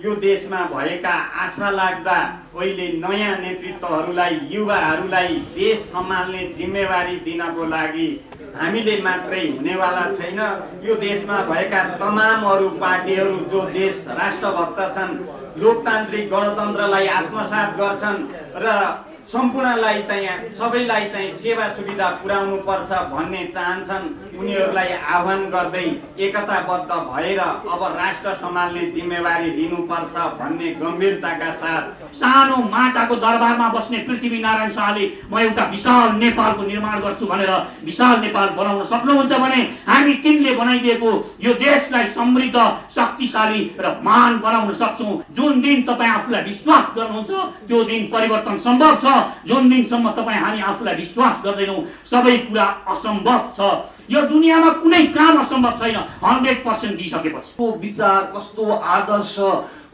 यो देशमा भएका आशा लाग्दा अहिले नयाँ नेतृत्वहरूलाई युवाहरूलाई देश सम्हाल्ने जिम्मेवारी दिनको लागि हामीले मात्रै हुनेवाला छैन। यो देशमा भएका तमाम अरू पार्टीहरू जो देश राष्ट्रभक्त छन्, लोकतान्त्रिक गणतन्त्रलाई आत्मसात गर्छन् र सम्पूर्णलाई चाहिँ सबैलाई चाहिँ सेवा सुविधा पुर्याउनु पर्छ भन्ने चाहन्छन्, उनीहरूलाई आह्वान गर्दै एकताबद्ध भएर अब राष्ट्र सम्हाल्ने जिम्मेवारी लिनुपर्छ भन्ने गम्भीरताका साथ सानो माटाको दरबारमा बस्ने पृथ्वीनारायण शाहले म एउटा विशाल नेपालको निर्माण गर्छु भनेर विशाल नेपाल बनाउन सक्नुहुन्छ भने हामी तिनले बनाइदिएको यो देशलाई समृद्ध, शक्तिशाली र महान बनाउन सक्छौं। जुन दिन तपाईँ आफूलाई विश्वास गर्नुहुन्छ त्यो दिन परिवर्तन सम्भव छ। जुन दिनसम्म तपाईँ हामी आफूलाई विश्वास गर्दैनौँ सबै कुरा असम्भव छ। यो दुनियाँमा कुनै काम असम्भव छैन 100% दिइसकेपछि। कस्तो विचार, कस्तो आदर्श,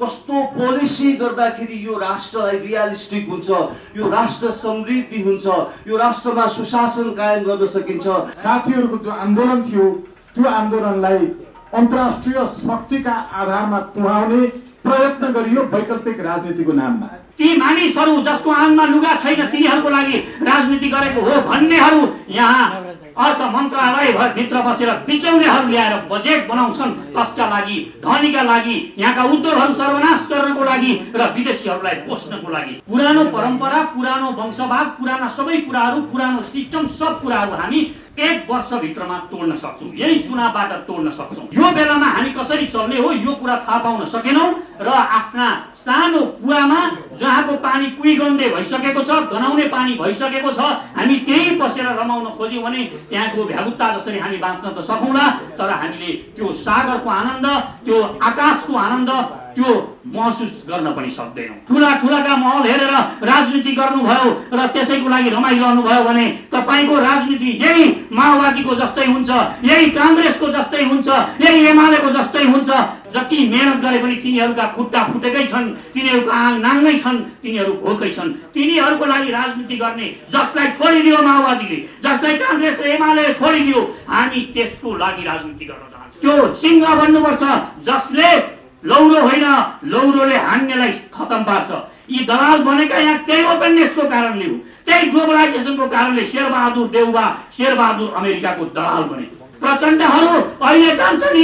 कस्तो पोलिसी गर्दाखेरि यो राष्ट्रलाई रियलिस्टिक हुन्छ, यो राष्ट्र समृद्धि हुन्छ, यो राष्ट्रमा सुशासन कायम गर्न सकिन्छ। साथीहरूको जो आन्दोलन थियो त्यो आन्दोलनलाई अन्तर्राष्ट्रिय शक्तिका आधारमा तुहाउने प्रयत्न गरियो वैकल्पिक राजनीतिको नाममा। ती मानिसहरू जसको आङमा लुगा छैन तिनीहरूको लागि राजनीति गरेको हो भन्नेहरू यहाँ अर्थ मन्त्रालय भित्र बसेर बिचौलेहरू ल्याएर बजेट बनाउँछन् कसका लागि? धनीका लागि, यहाँका उद्योगहरू सर्वनाश गर्नको लागि र विदेशीहरूलाई पोस्नको लागि। पुरानो परम्परा, पुरानो वंशवाद, पुराना सबै कुराहरू, पुरानो सिस्टम, सब कुराहरू हामी 1 वर्षभित्रमा तोड्न सक्छौं। यही चुनावबाट तोड्न सक्छौं। यो बेलामा हामी कसरी चल्ने हो यो कुरा थाहा पाउन सकेनौं र आफ्ना सानो कुवामा जहाँको पानी कुइगन्धे भइसकेको छ, गनाउने पानी भइसकेको छ, हामी त्यही बसेर रमाउन खोज्यौं भने त्यहाँको भ्यागुत्ता जसरी हामी बाँच्न त सकौँला, तर हामीले त्यो सागरको आनन्द, त्यो आकाशको आनन्द त्यो महसुस गर्न पनि सक्दैनौं। ठूला ठूलाका महल हेरेर राजनीति गर्नुभयो र त्यसैको लागि रमाइरहनु भयो भने तपाईको राजनीति यही माओवादीको जस्तै हुन्छ, यही कांग्रेसको जस्तै हुन्छ, यही एमालेको जस्तै हुन्छ। जति मेहनत गरे पनि तिनीहरूका खुट्टा फुटेकै छन्, तिनीहरूका आङ नाङ्गै छन्, तिनीहरू भोकै छन्। तिनीहरूको लागि राजनीति गर्ने जसलाई छोडिदियो माओवादीले, जसलाई कांग्रेस र एमाले छोडिदियो, हामी त्यसको लागि राजनीति गर्न चाहन्छौँ। त्यो सिंह बन्नुपर्छ जसले लौरो होइन लौरोले हान्नेलाई खतम पार्छ। यी दलाल बनेका यहाँ त्यही ओपननेसको कारणले हो, त्यही ग्लोबलाइजेसनको कारणले शेरबहादुर देउबा, शेरबहादुर अमेरिकाको दलाल बने। प्रचण्डहरू अहिले जान्छन्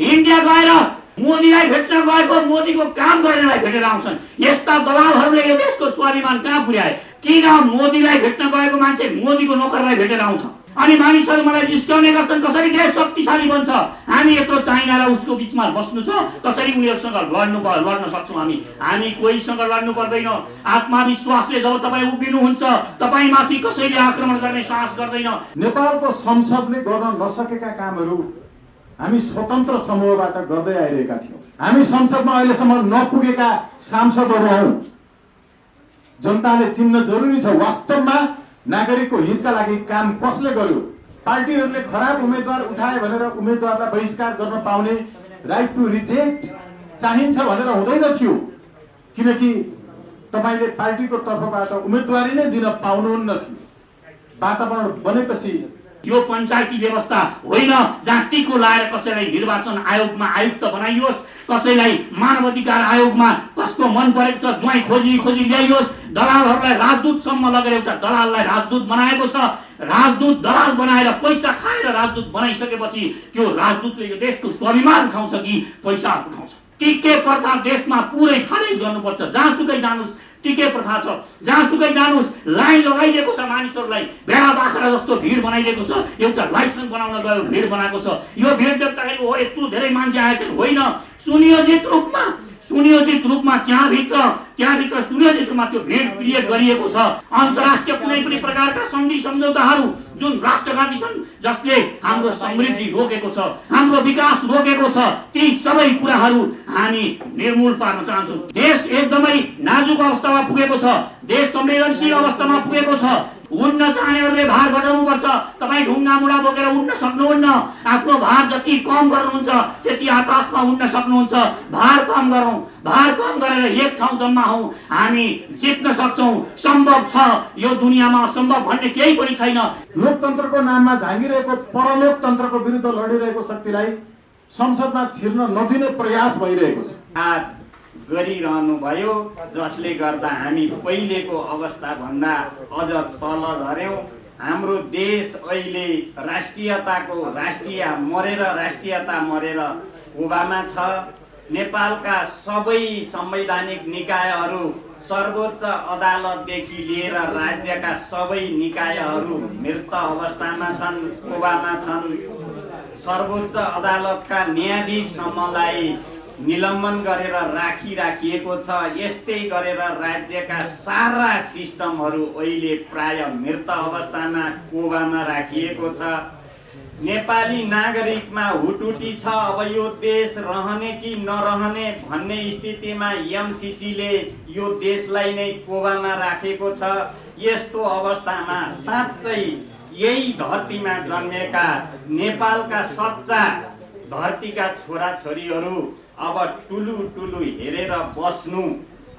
इन्डिया गएर मोदीलाई भेट्न गएको मोदीको काम गर्नेलाई भेटेर आउँछन्। यस्ता दलालहरूले यो देशको स्वाभिमान कहाँ पुर्याए? किन मोदीलाई भेट्न गएको मान्छे मोदीको नोकरलाई भेटेर आउँछ? अनि मानिसहरू मलाई जिस्काउने गर्छन् कसरी देश शक्तिशाली बन्छ? हामी यत्रो चाइना र उसको बीचमा बस्नु छ, कसरी उनीहरूसँग लड्न सक्छौं? हामी कोहीसँग लड्नु पर्दैन। आत्मविश्वासले जब तपाईँ उभिनुहुन्छ तपाईँ माथि कसैले आक्रमण गर्ने साहस गर्दैन। नेपालको संसदले गर्न नसकेका कामहरू हामी स्वतन्त्र समूहबाट गर्दै आइरहेका थियौं। हामी संसदमा अहिलेसम्म नपुगेका सांसदहरू हौं। जनताले चिन्न जरुरी छ वास्तवमा नागरिकको हितका लागि काम कसले गर्यो। पार्टीहरूले खराब उम्मेदवार उठाए भनेर उम्मेदवारलाई बहिष्कार गर्न पाउने राइट टु रिजेक्ट चाहिन्छ भनेर हुँदैन थियो, किनकि तपाईले पार्टीको तर्फबाट उम्मेदवारी नै दिन पाउनुहुन्न थियो। वातावरण बनेपछि यो पञ्चायती व्यवस्था होइन जहाँ टिको लाएर कसैलाई निर्वाचन आयोगमा आयुक्त बनाइयोस्, कसैलाई मानवाधिकार आयोगमा कसको मन परेको छ ज्वाइँ खोजी ल्याइयोस्। दलालहरूलाई राजदूतसम्म लगेर एउटा दलाललाई राजदूत बनाएको छ। राजदूत दलाल बनाएर पैसा खाएर राजदूत बनाइसकेपछि त्यो राजदूतले यो देशको स्वाभिमान उठाउँछ कि पैसा उठाउँछ? टिके प्रथा देशमा पुरै खारेज गर्नुपर्छ। जहाँसुकै जानुस् टिके प्रथा छ, जहाँसुकै जानुस् लाइन लगाइदिएको छ। मानिसहरूलाई भेडा बाख्रा जस्तो भिड बनाइदिएको छ। एउटा लाइसेन्स बनाउन गयो भिड बनाएको छ। यो भिड देख्दाखेरि हो यत्रो धेरै मान्छे आएछन्, होइन, सुनियोजित रूपमा त्यहाँभित्र सुनियोजित रूपमा त्यो भिड क्रिएट गरिएको छ। अन्तर्राष्ट्रिय कुनै पनि प्रकारका सन्धि सम्झौताहरू जुन राष्ट्रघाती छन्, जसले हाम्रो समृद्धि रोकेको छ, हाम्रो विकास रोकेको छ, ती सबै कुराहरू हामी निर्मूल पार्न चाहन्छौँ। देश एकदमै नाजुक अवस्थामा पुगेको छ, देश संवेदनशील अवस्थामा पुगेको छ। उड्न चाहनेहरूले भार घटाउनुपर्छ। तपाईँ ढुङ्गा मुढा बोकेर उड्न सक्नुहुन्न। आफ्नो भार जति कम गर्नुहुन्छ त्यति आकाशमा उड्न सक्नुहुन्छ। भार कम गरौँ, भार कम गरेर एक ठाउँ जम्मा हौँ, हामी जित्न सक्छौँ। सम्भव छ, यो दुनियाँमा असम्भव भन्ने केही पनि छैन। लोकतन्त्रको नाममा झाँगिरहेको परलोकतन्त्रको विरुद्ध लडिरहेको शक्तिलाई संसदमा छिर्न नदिने प्रयास भइरहेको छ। गरिरहनु भयो, जसले गर्दा हामी पहिलेको अवस्थाभन्दा अझ तल झर्यौँ। हाम्रो देश अहिले राष्ट्रियता मरेर ओबामा छ। नेपालका सबै संवैधानिक निकायहरू, सर्वोच्च अदालतदेखि लिएर राज्यका सबै निकायहरू मृत अवस्थामा छन्, ओबामा छन्। सर्वोच्च अदालतका न्यायाधीशसम्मलाई निलम्बन गरेर राखिएको छ। यस्तै गरेर राज्यका सारा सिस्टमहरू अहिले प्राय मृत अवस्थामा कोबामा राखिएको छ। नेपाली नागरिकमा हुटुटी छ। अब यो देश रहने कि नरहने भन्ने स्थितिमा एमसीसीले यो देशलाई नै कोबामा राखेको छ। यस्तो अवस्थामा साँच्चै यही धरतीमा जन्मेका नेपालका सच्चा धरतीका छोराछोरीहरू अब टुलु हेरेर बस्नु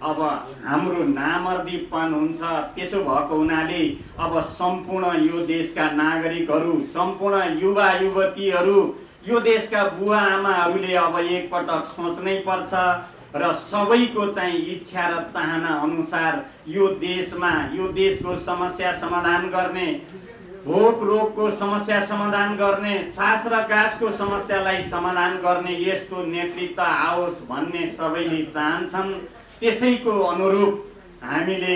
अब हाम्रो नामर्दीपन हुन्छ। त्यसो भएको हुनाले अब सम्पूर्ण यो देशका नागरिकहरू, सम्पूर्ण युवा युवतीहरू, यो देशका बुवा आमाहरूले अब एकपटक सोच्नै पर्छ र सबैको चाहिँ इच्छा र चाहना अनुसार यो देशको समस्या समाधान गर्ने, भोक रोगको समस्या समाधान गर्ने, सास र गाँसको समस्यालाई समाधान गर्ने यस्तो नेतृत्व आओस् भन्ने सबैले चाहन्छन्। त्यसैको अनुरूप हामीले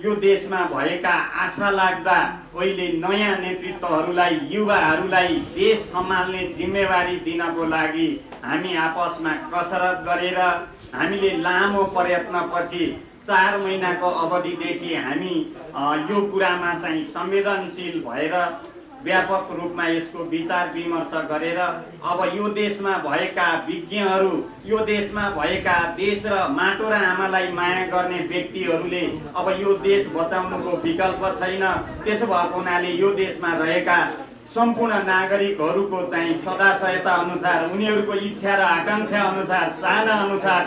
यो देशमा भएका आशा लाग्दा अहिले नयाँ नेतृत्वहरूलाई, युवाहरूलाई देश सम्हाल्ने जिम्मेवारी दिनको लागि हामी आपसमा कसरत गरेर हामीले लामो प्रयत्नपछि 4 महिनाको अवधिदेखि हामी यो कुरामा चाहिँ संवेदनशील भएर व्यापक रूपमा यसको विचार विमर्श गरेर अब यो देशमा भएका विज्ञहरू, यो देशमा भएका देश र माटो र आमालाई माया गर्ने व्यक्तिहरूले अब यो देश बचाउनुको विकल्प छैन। त्यसो भएको हुनाले यो देशमा रहेका सम्पूर्ण नागरिकहरूको चाहिँ सदाशयता अनुसार, उनीहरूको इच्छा र आकांक्षा अनुसार, चाहना अनुसार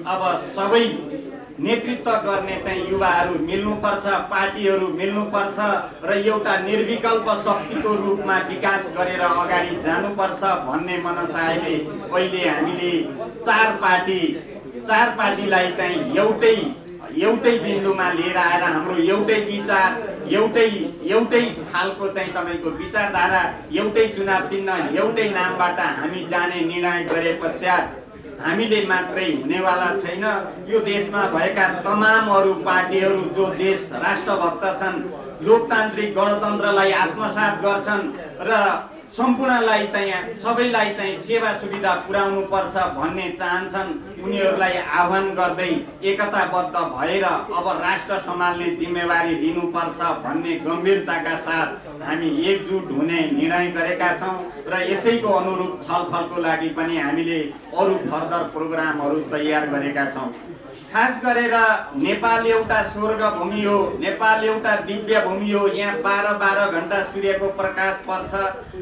अब सबै नेतृत्व गर्ने चाहिँ युवाहरू मिल्नुपर्छ, पार्टीहरू मिल्नुपर्छ र एउटा निर्विकल्प शक्तिको रूपमा विकास गरेर अगाडि जानुपर्छ भन्ने मनसायले अहिले हामीले चार पार्टीलाई चाहिँ एउटै बिन्दुमा लिएर आएर हाम्रो एउटै विचार, एउटै खालको चाहिँ तपाईँको विचारधारा, एउटै चुनाव चिन्ह, एउटै नामबाट हामी जाने निर्णय गरे पश्चात हामीले मात्रै हुनेवाला छैन। यो देशमा भएका तमाम अरू पार्टीहरू जो देश राष्ट्रभक्त छन्, लोकतान्त्रिक गणतन्त्रलाई आत्मसात गर्छन् र सम्पूर्णलाई चाहिँ सबैलाई चाहिँ सेवा सुविधा पुर्याउनु पर्छ भन्ने चाहन्छन्, उनीहरूलाई आह्वान गर्दै एकताबद्ध भएर अब राष्ट्र सम्हाल्ने जिम्मेवारी लिनुपर्छ भन्ने गम्भीरताका साथ हामी एकजुट हुने निर्णय गरेका छौँ र यसैको अनुरूप छलफलको लागि पनि हामीले अरू फर्दर प्रोग्रामहरू तयार गरेका छौँ। खास गरेर नेपाल एउटा स्वर्ग भूमि हो, नेपाल एउटा दिव्य भूमि हो। यहाँ 12 घण्टा सूर्यको प्रकाश पर्छ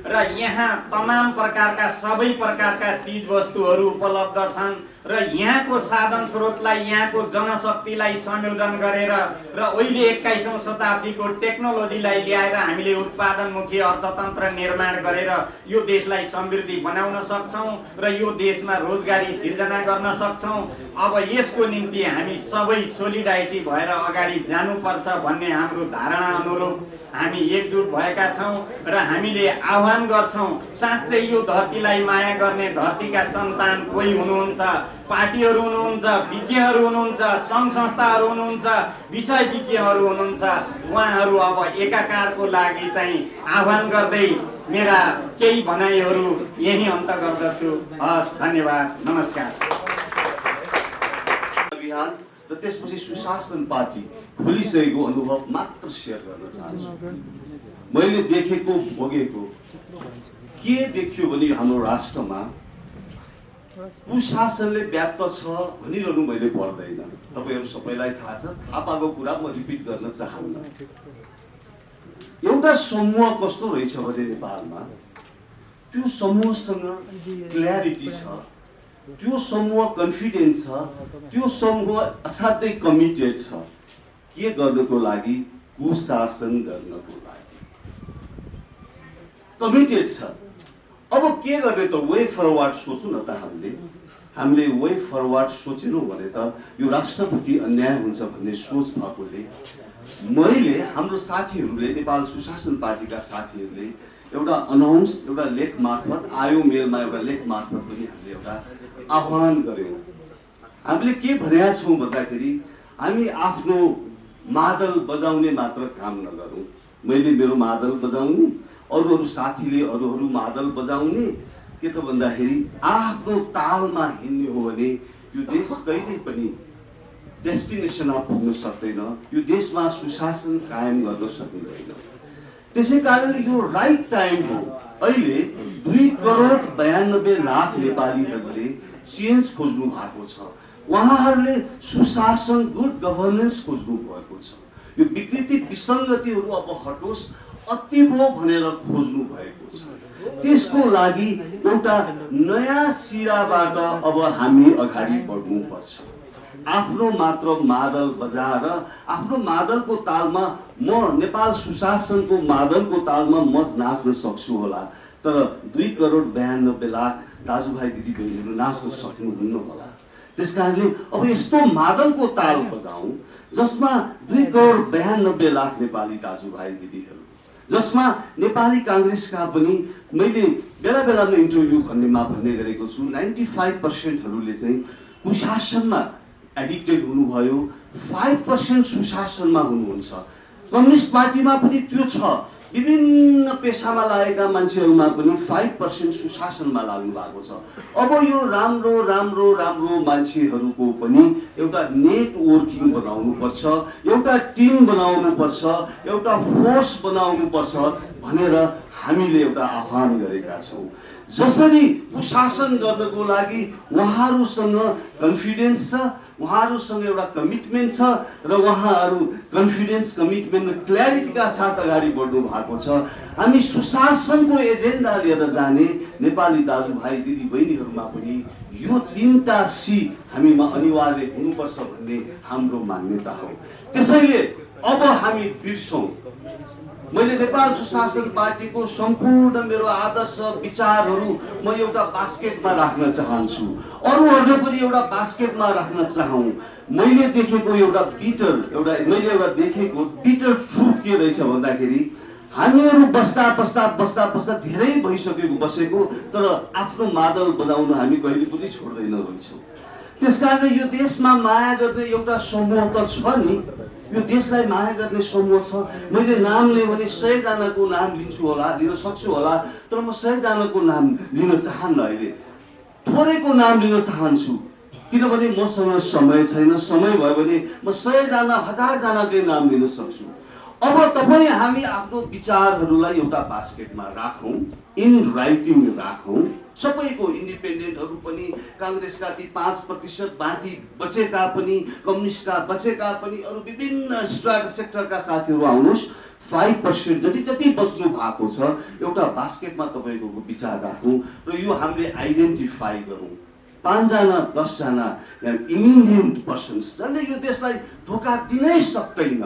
र यहाँ तमाम प्रकारका सबै प्रकारका चीज वस्तुहरू उपलब्ध छन् र यहाँको साधन स्रोतलाई, यहाँको जनशक्तिलाई संयोजन गरेर र अहिले 21औं शताब्दीको टेक्नोलोजीलाई ल्याएर हामीले उत्पादनमुखी अर्थतन्त्र निर्माण गरेर यो देशलाई समृद्धि बनाउन सक्छौं र यो देशमा रोजगारी सिर्जना गर्न सक्छौं। अब यसको निम्ति हामी सबै सोलिडारिटी भएर अगाडि जानुपर्छ भन्ने हाम्रो धारणा अनुरूप हामी एकजुट भएका छौं र हामीले आह्वान गर्छौं, साँच्चै यो धरतीलाई माया गर्ने धरतीका सन्तान कोही हुनुहुन्छ, पार्टीहरू हुनुहुन्छ, विज्ञहरू हुनुहुन्छ, सङ्घ संस्थाहरू हुनुहुन्छ, विषय विज्ञहरू हुनुहुन्छ, उहाँहरू अब एकाकारको लागि चाहिँ आह्वान गर्दै मेरा केही भनाइहरू यही अन्त गर्दछु। हस्, धन्यवाद, नमस्कार। अभियान र त्यसपछि सुशासन पार्टी खोलिसकेको अनुभव मात्र सेयर गर्न चाहन्छु। मैले देखेको भोगेको के देखियो भने हाम्रो राष्ट्रमा कुशासनले व्याप्त छ भनिरहनु मैले पर्दैन। तपाईहरु सबैलाई थाहा छ, थाहा पाएको कुरा म रिपिट गर्न चाहन्न। एउटा समूह कस्तो रहेछ भने नेपालमा त्यो समूहसँग क्ल्यारिटी छ, त्यो समूह कन्फिडेन्स छ, त्यो समूह असाध्यै कमिटेड छ के गर्नको लागि, कुशासन गर्नको लागि कमिटेड छ। अब के गर्ने त वे फरवर्ड सोचौँ न त हामीले। हामीले वे फरवर्ड सोचेनौँ भने त यो राष्ट्रप्रति अन्याय हुन्छ भन्ने सोच भएकोले मैले हाम्रो साथीहरूले नेपाल सुशासन पार्टीका साथीहरूले एउटा अनाउन्स एउटा लेख मार्फत आयो मेलमा एउटा लेख मार्फत पनि हामीले एउटा आह्वान गर्यौँ। हामीले के भनेका छौँ भन्दाखेरि हामी आफ्नो मादल बजाउने मात्र काम नगरौँ। मैले मेरो मादल बजाउने, अरू साथीले अरू मादल बजाउने, के त भन्दाखेरि आफ्नो तालमा हिँड्ने हो भने यो देश कहिल्यै पनि डेस्टिनेसनमा पुग्न सक्दैन, यो देशमा सुशासन कायम गर्न सकिँदैन। त्यसै कारण यो राइट टाइम हो। अहिले 2,92,00,000 नेपालीहरूले चेन्ज खोज्नु भएको छ। उहाँहरूले सुशासन, गुड गभर्नेन्स खोज्नु भएको छ। यो विकृति विसङ्गतिहरू अब हटोस्, अति भो भनेर खोज्नु भएको छ। त्यसको लागि एउटा नयाँ सिराबाट अब हामी अगाडि बढ्नुपर्छ। आफ्नो मात्र मादल बजाएर आफ्नो मादलको तालमा म नेपाल सुशासनको मादलको तालमा म नाच्न सक्छु होला, तर 2,92,00,000 दाजुभाइ दिदीबहिनीहरू नाच्न सक्नुहुन्न होला। त्यसकारणले अब यस्तो मादलको ताल बजाउँ जसमा 2,92,00,000 नेपाली दाजुभाइ दिदीहरू, जसमा नेपाली काङ्ग्रेसका पनि मैले बेला बेलामा इन्टरभ्यू भन्ने गरेको छु, 95%हरूले चाहिँ कुशासनमा एडिक्टेड हुनुभयो, 5% सुशासनमा हुनुहुन्छ। कम्युनिस्ट पार्टीमा पनि त्यो छ। विभिन्न पेसामा लागेका मान्छेहरूमा पनि 5% सुशासनमा लाग्नु भएको छ। अब यो राम्रो राम्रो राम्रो मान्छेहरूको पनि एउटा नेटवर्किङ बनाउनु पर्छ, एउटा टिम बनाउनु पर्छ, एउटा फोर्स बनाउनु पर्छ भनेर हामीले एउटा आह्वान गरेका छौँ। जसरी सुशासन गर्नको लागि उहाँहरूसँग कन्फिडेन्स छ, उहाँहरूसँग एउटा कमिटमेन्ट छ र उहाँहरू कन्फिडेन्स, कमिटमेन्ट र क्ल्यारिटीका साथ अगाडि बढ्नु भएको छ। हामी सुशासनको एजेन्डा लिएर जाने नेपाली दाजुभाइ दिदीबहिनीहरूमा पनि यो 3टा सी हामीमा अनिवार्य हुनुपर्छ भन्ने हाम्रो मान्यता हो। त्यसैले अब हामी बिर्सौँ। मैले नेपाल सुशासन पार्टीको सम्पूर्ण मेरो आदर्श विचारहरू म एउटा बास्केटमा राख्न चाहन्छु, अरूहरूले पनि एउटा बास्केटमा राख्न चाहौँ। मैले देखेको एउटा बिटर ट्रुथ के रहेछ भन्दाखेरि हामीहरू बस्दा धेरै भइसकेको बसेको, तर आफ्नो मादल बजाउन हामी कहिले पनि छोड्दैन रहेछौँ। त्यसकारणले यो देशमा माया गर्ने एउटा समूह त छ नि, यो देशलाई माया गर्ने समूह छ। मैले नाम लिएँ भने 100 जनाको नाम लिन सक्छु होला, तर म 100 जनाको नाम लिन चाहन्न। अहिले थोरैको नाम लिन चाहन्छु, किनभने मसँग समय छैन। समय भयो भने म 100 जना 1000 जनाकै नाम लिन सक्छु। अब तपाईँ हामी आफ्नो विचारहरूलाई एउटा बास्केटमा राखौँ, इन राइटिङ राखौँ। सबैको इन्डिपेन्डेन्टहरू पनि, काङ्ग्रेसका ती 5% बाँकी बचेका पनि, कम्युनिस्टका बचेका पनि, अरू विभिन्न सेक्टरका साथीहरू आउनुहोस्। 5% जति बच्नु भएको छ एउटा बास्केटमा तपाईँको विचार राखौँ र यो हामीले आइडेन्टिफाई गरौँ। 5 जना 10 जना इमिनेन्ट पर्सन्स जसले यो देशलाई धोका दिनै सक्दैन,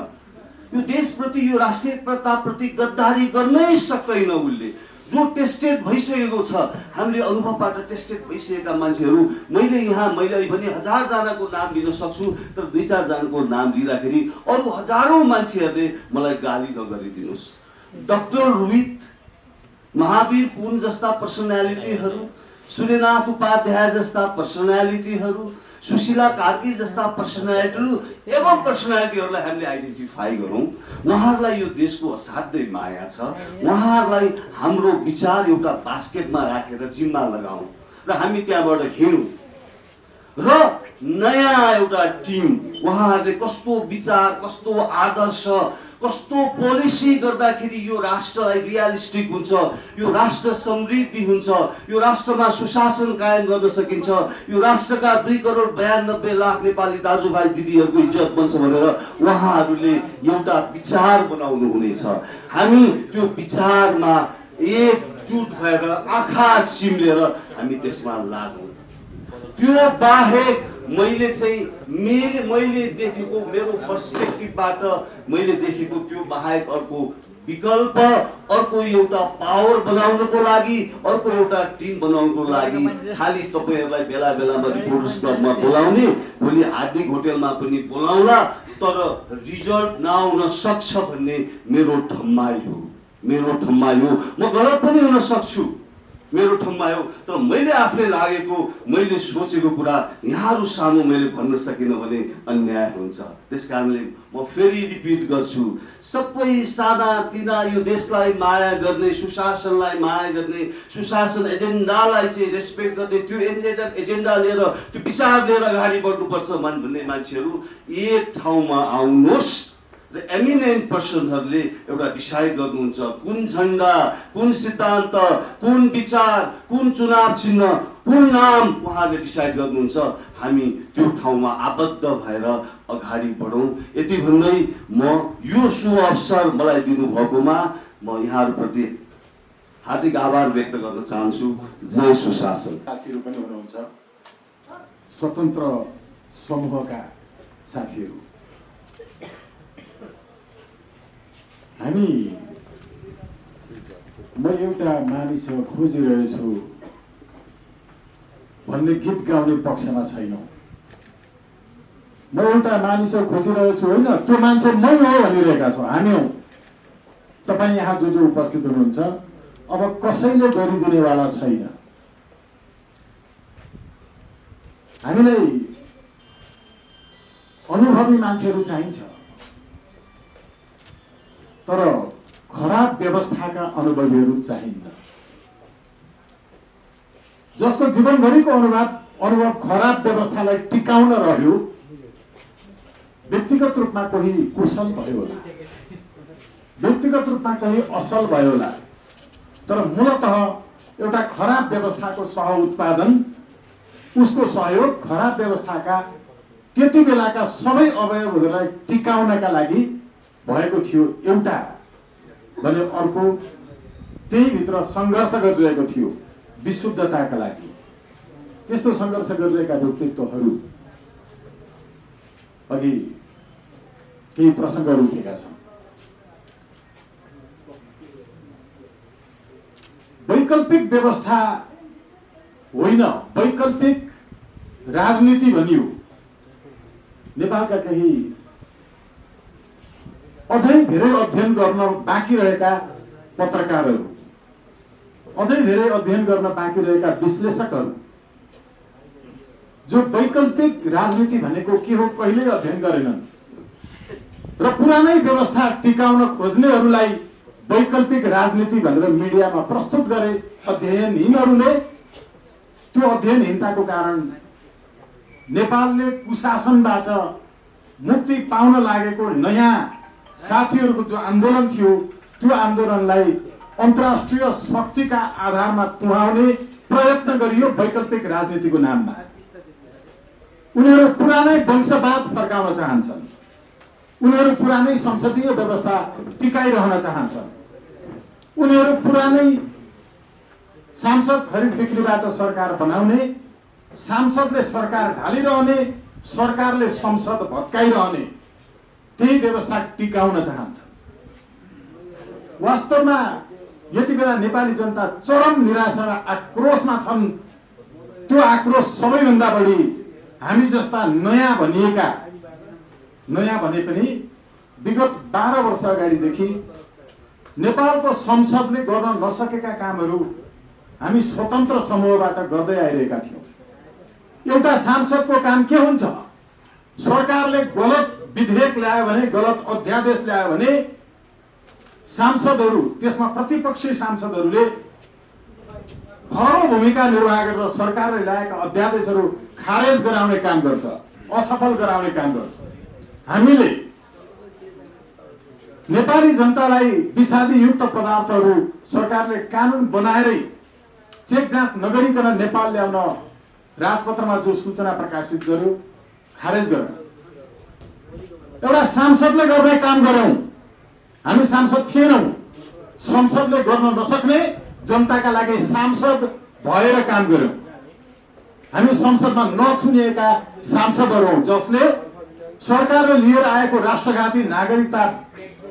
यो देशप्रति, यो राष्ट्रिय प्रताप्रति गद्दारी गर्नै सक्दैन। उसले जो टेस्टेड भइसकेको छ, हामीले अनुभवबाट टेस्टेड भइसकेका मान्छेहरू, मैले भने 1000 जनाको नाम लिन सक्छु, तर 2-4 जनाको नाम लिँदाखेरि अरू हजारौँ मान्छेहरूले मलाई गाली नगरिदिनुहोस्। डाक्टर रोहित, महावीर पुन जस्ता पर्सनालिटीहरू, सूर्यनाथ उपाध्याय जस्ता पर्सनालिटीहरू, सुशीला कार्की जस्ता पर्सनालिटीहरूलाई हामीले आइडेन्टिफाई गरौँ। उहाँहरूलाई यो देशको असाध्यै माया छ। उहाँहरूलाई हाम्रो विचार एउटा बास्केटमा राखेर जिम्मा लगाउँ र हामी त्यहाँबाट हिँडौँ र नयाँ एउटा टिम, उहाँहरूले कस्तो विचार, कस्तो आदर्श, कस्तो पोलिसी गर्दाखेरि यो राष्ट्रलाई रियलिस्टिक हुन्छ, यो राष्ट्र समृद्धि हुन्छ, यो राष्ट्रमा सुशासन कायम गर्न सकिन्छ, यो राष्ट्रका 2,92,00,000 नेपाली दाजुभाइ दिदीहरूको इज्जत बन्छ भनेर उहाँहरूले एउटा विचार बनाउनु हुनेछ। हामी त्यो विचारमा एकजुट भएर आँखा चिम्लेर हामी त्यसमा लागौँ। त्यो बाहेक मैले देखेको, मेरो पर्सपेक्टिभबाट मैले देखेको त्यो बाहेक अर्को विकल्प, अर्को एउटा पावर बनाउनको लागि, अर्को एउटा टिम बनाउनको लागि खालि तपाईँहरूलाई बेला बेलामा रिपोर्टर्स क्लबमा बोलाउने, भोलि हार्दिक होटेलमा पनि बोलाउला, तर रिजल्ट नआउन सक्छ भन्ने मेरो ठम्माइ हो। म गलत पनि हुन सक्छु, मेरो ठम्माइ हो, तर मैले आफूले लागेको, मैले सोचेको कुरा यहाँहरू सामु मैले भन्न सकिनँ भने अन्याय हुन्छ। त्यस कारणले म फेरि रिपिट गर्छु, सबै साना तिना यो देशलाई माया गर्ने, सुशासनलाई माया गर्ने, सुशासन एजेन्डालाई चाहिँ रेस्पेक्ट गर्ने, त्यो एजेन्डा लिएर, त्यो विचार लिएर अगाडि बढ्नुपर्छ भन्ने मान्छेहरू एक ठाउँमा आउनुहोस् र एमिनेन्ट पर्सनहरूले एउटा डिसाइड गर्नुहुन्छ कुन झन्डा, कुन सिद्धान्त, कुन विचार, कुन चुनाव चिन्ह, कुन नाम उहाँहरूले डिसाइड गर्नुहुन्छ। हामी त्यो ठाउँमा आबद्ध भएर अगाडि बढौँ। यति भन्दै म यो शुभ अवसर मलाई दिनुभएकोमा म यहाँहरूप्रति हार्दिक आभार व्यक्त गर्न चाहन्छु। जय सुशासन। साथीहरू पनि हुनुहुन्छ, स्वतन्त्र समूहका साथीहरू, हामी म एउटा मानिस खोजिरहेछु भन्ने गीत गाउने पक्षमा छैनौँ। म एउटा मानिस खोजिरहेछु होइन, त्यो मान्छे मै हो भनिरहेका छौँ हामी हौ। तपाईँ यहाँ जो जो उपस्थित हुनुहुन्छ, अब कसैले गरिदिनेवाला छैन। हामीलाई अनुभवी मान्छेहरू चाहिन्छ, तर खराब व्यवस्थाका अनुभवीहरू चाहिन्न। जसको जीवनभरिको अनुभव खराब व्यवस्थालाई टिकाउन रह्यो। व्यक्तिगत रूपमा कोही कुशल भयो होला, व्यक्तिगत रूपमा कोही असल भयो होला, तर मूलतः एउटा खराब व्यवस्थाको सह उत्पादन, उसको सहयोग खराब व्यवस्थाका त्यति बेलाका सबै अवयवहरूलाई टिकाउनका लागि भएको थियो एउटा भने अर्को त्यही भित्र सङ्घर्ष गरिरहेको थियो विशुद्धताका लागि। त्यस्तो सङ्घर्ष गरिरहेका व्यक्तित्वहरू अघि केही प्रसङ्गहरू उठेका छन्। वैकल्पिक व्यवस्था होइन, वैकल्पिक राजनीति भनियो। नेपालका केही अझै धेरै अध्ययन गर्न बाँकी रहेका पत्रकारहरू, अझै धेरै अध्ययन गर्न बाँकी रहेका विश्लेषकहरू, जो वैकल्पिक राजनीति भनेको के हो कहिल्यै अध्ययन गरेनन् र पुरानै व्यवस्था टिकाउन खोज्नेहरूलाई वैकल्पिक राजनीति भनेर मिडियामा प्रस्तुत गरे अध्ययनहीनहरूले। त्यो अध्ययनहीनताको कारण नेपालले कुशासनबाट मुक्ति पाउन लागेको नयाँ साथीहरूको जो आन्दोलन थियो, त्यो आन्दोलनलाई अन्तर्राष्ट्रिय शक्तिका आधारमा तुहाउने प्रयत्न गरियो वैकल्पिक राजनीतिको नाममा। उनीहरू पुरानै वंशवाद फर्काउन चाहन्छन्, उनीहरू पुरानै संसदीय व्यवस्था टिकाइरहन चाहन्छन्, उनीहरू पुरानै सांसद खरिद बिक्रीबाट सरकार बनाउने, सांसदले सरकार ढालिरहने, सरकारले संसद भत्काइरहने त्यही व्यवस्था टिकाउन चाहन्छन्। वास्तवमा यति बेला नेपाली जनता चरम निराशा र आक्रोशमा छन्। त्यो आक्रोश सबैभन्दा बढी हामी जस्ता नयाँ भनिएका, नयाँ भने पनि विगत 12 वर्ष अगाडिदेखि नेपालको संसदले गर्न नसकेका कामहरू हामी स्वतन्त्र समूहबाट गर्दै आइरहेका थियौँ। एउटा सांसदको काम के हुन्छ? सरकारले गलत विधेयक ल्यायो भने, गलत अध्यादेश ल्यायो भने सांसदहरू, त्यसमा प्रतिपक्षी सांसदहरूले खरो भूमिका निर्वाह गरेर सरकारले ल्याएका अध्यादेशहरू खारेज गराउने काम गर्छ, असफल गराउने काम गर्छ। हामीले नेपाली जनतालाई विषादी युक्त पदार्थहरू सरकारले कानुन बनाएरै चेक जाँच नगरिकन नेपाल ल्याउन राजपत्रमा जो सूचना प्रकाशित गर्यो, खारेज गर्यो। एउटा सांसदले गर्ने काम गर्यौं। हामी सांसद थिएनौं। संसदले गर्न नसक्ने जनताका लागि सांसद भएर काम गर्यौं। हामी संसदमा नछुनिएका सांसदहरू हौं, जसले सरकारले लिएर आएको राष्ट्रघाती नागरिकता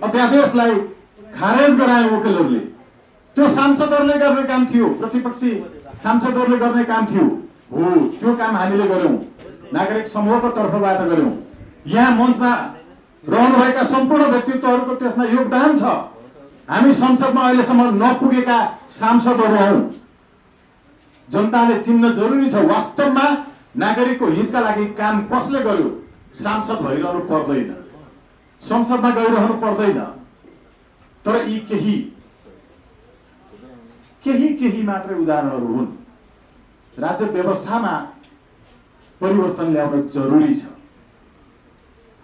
अध्यादेशलाई खारेज गराए वकिलहरूले। त्यो सांसदहरूले गर्ने काम थियो, प्रतिपक्षी सांसदहरूले गर्ने काम थियो। हो, त्यो काम हामीले गर्यौं, नागरिक समूहको तर्फबाट गर्यौं। यहाँ मञ्चमा रहनुभएका सम्पूर्ण व्यक्तित्वहरूको त्यसमा योगदान छ। हामी संसदमा अहिलेसम्म नपुगेका सांसदहरू हौं। जनताले चिन्न जरुरी छ वास्तवमा नागरिकको हितका लागि काम कसले गर्यो। सांसद भइरहनु पर्दैन, संसदमा गइरहनु पर्दैन। तर यी केही मात्रै उदाहरणहरू हुन्। राज्य व्यवस्थामा परिवर्तन ल्याउन जरुरी छ।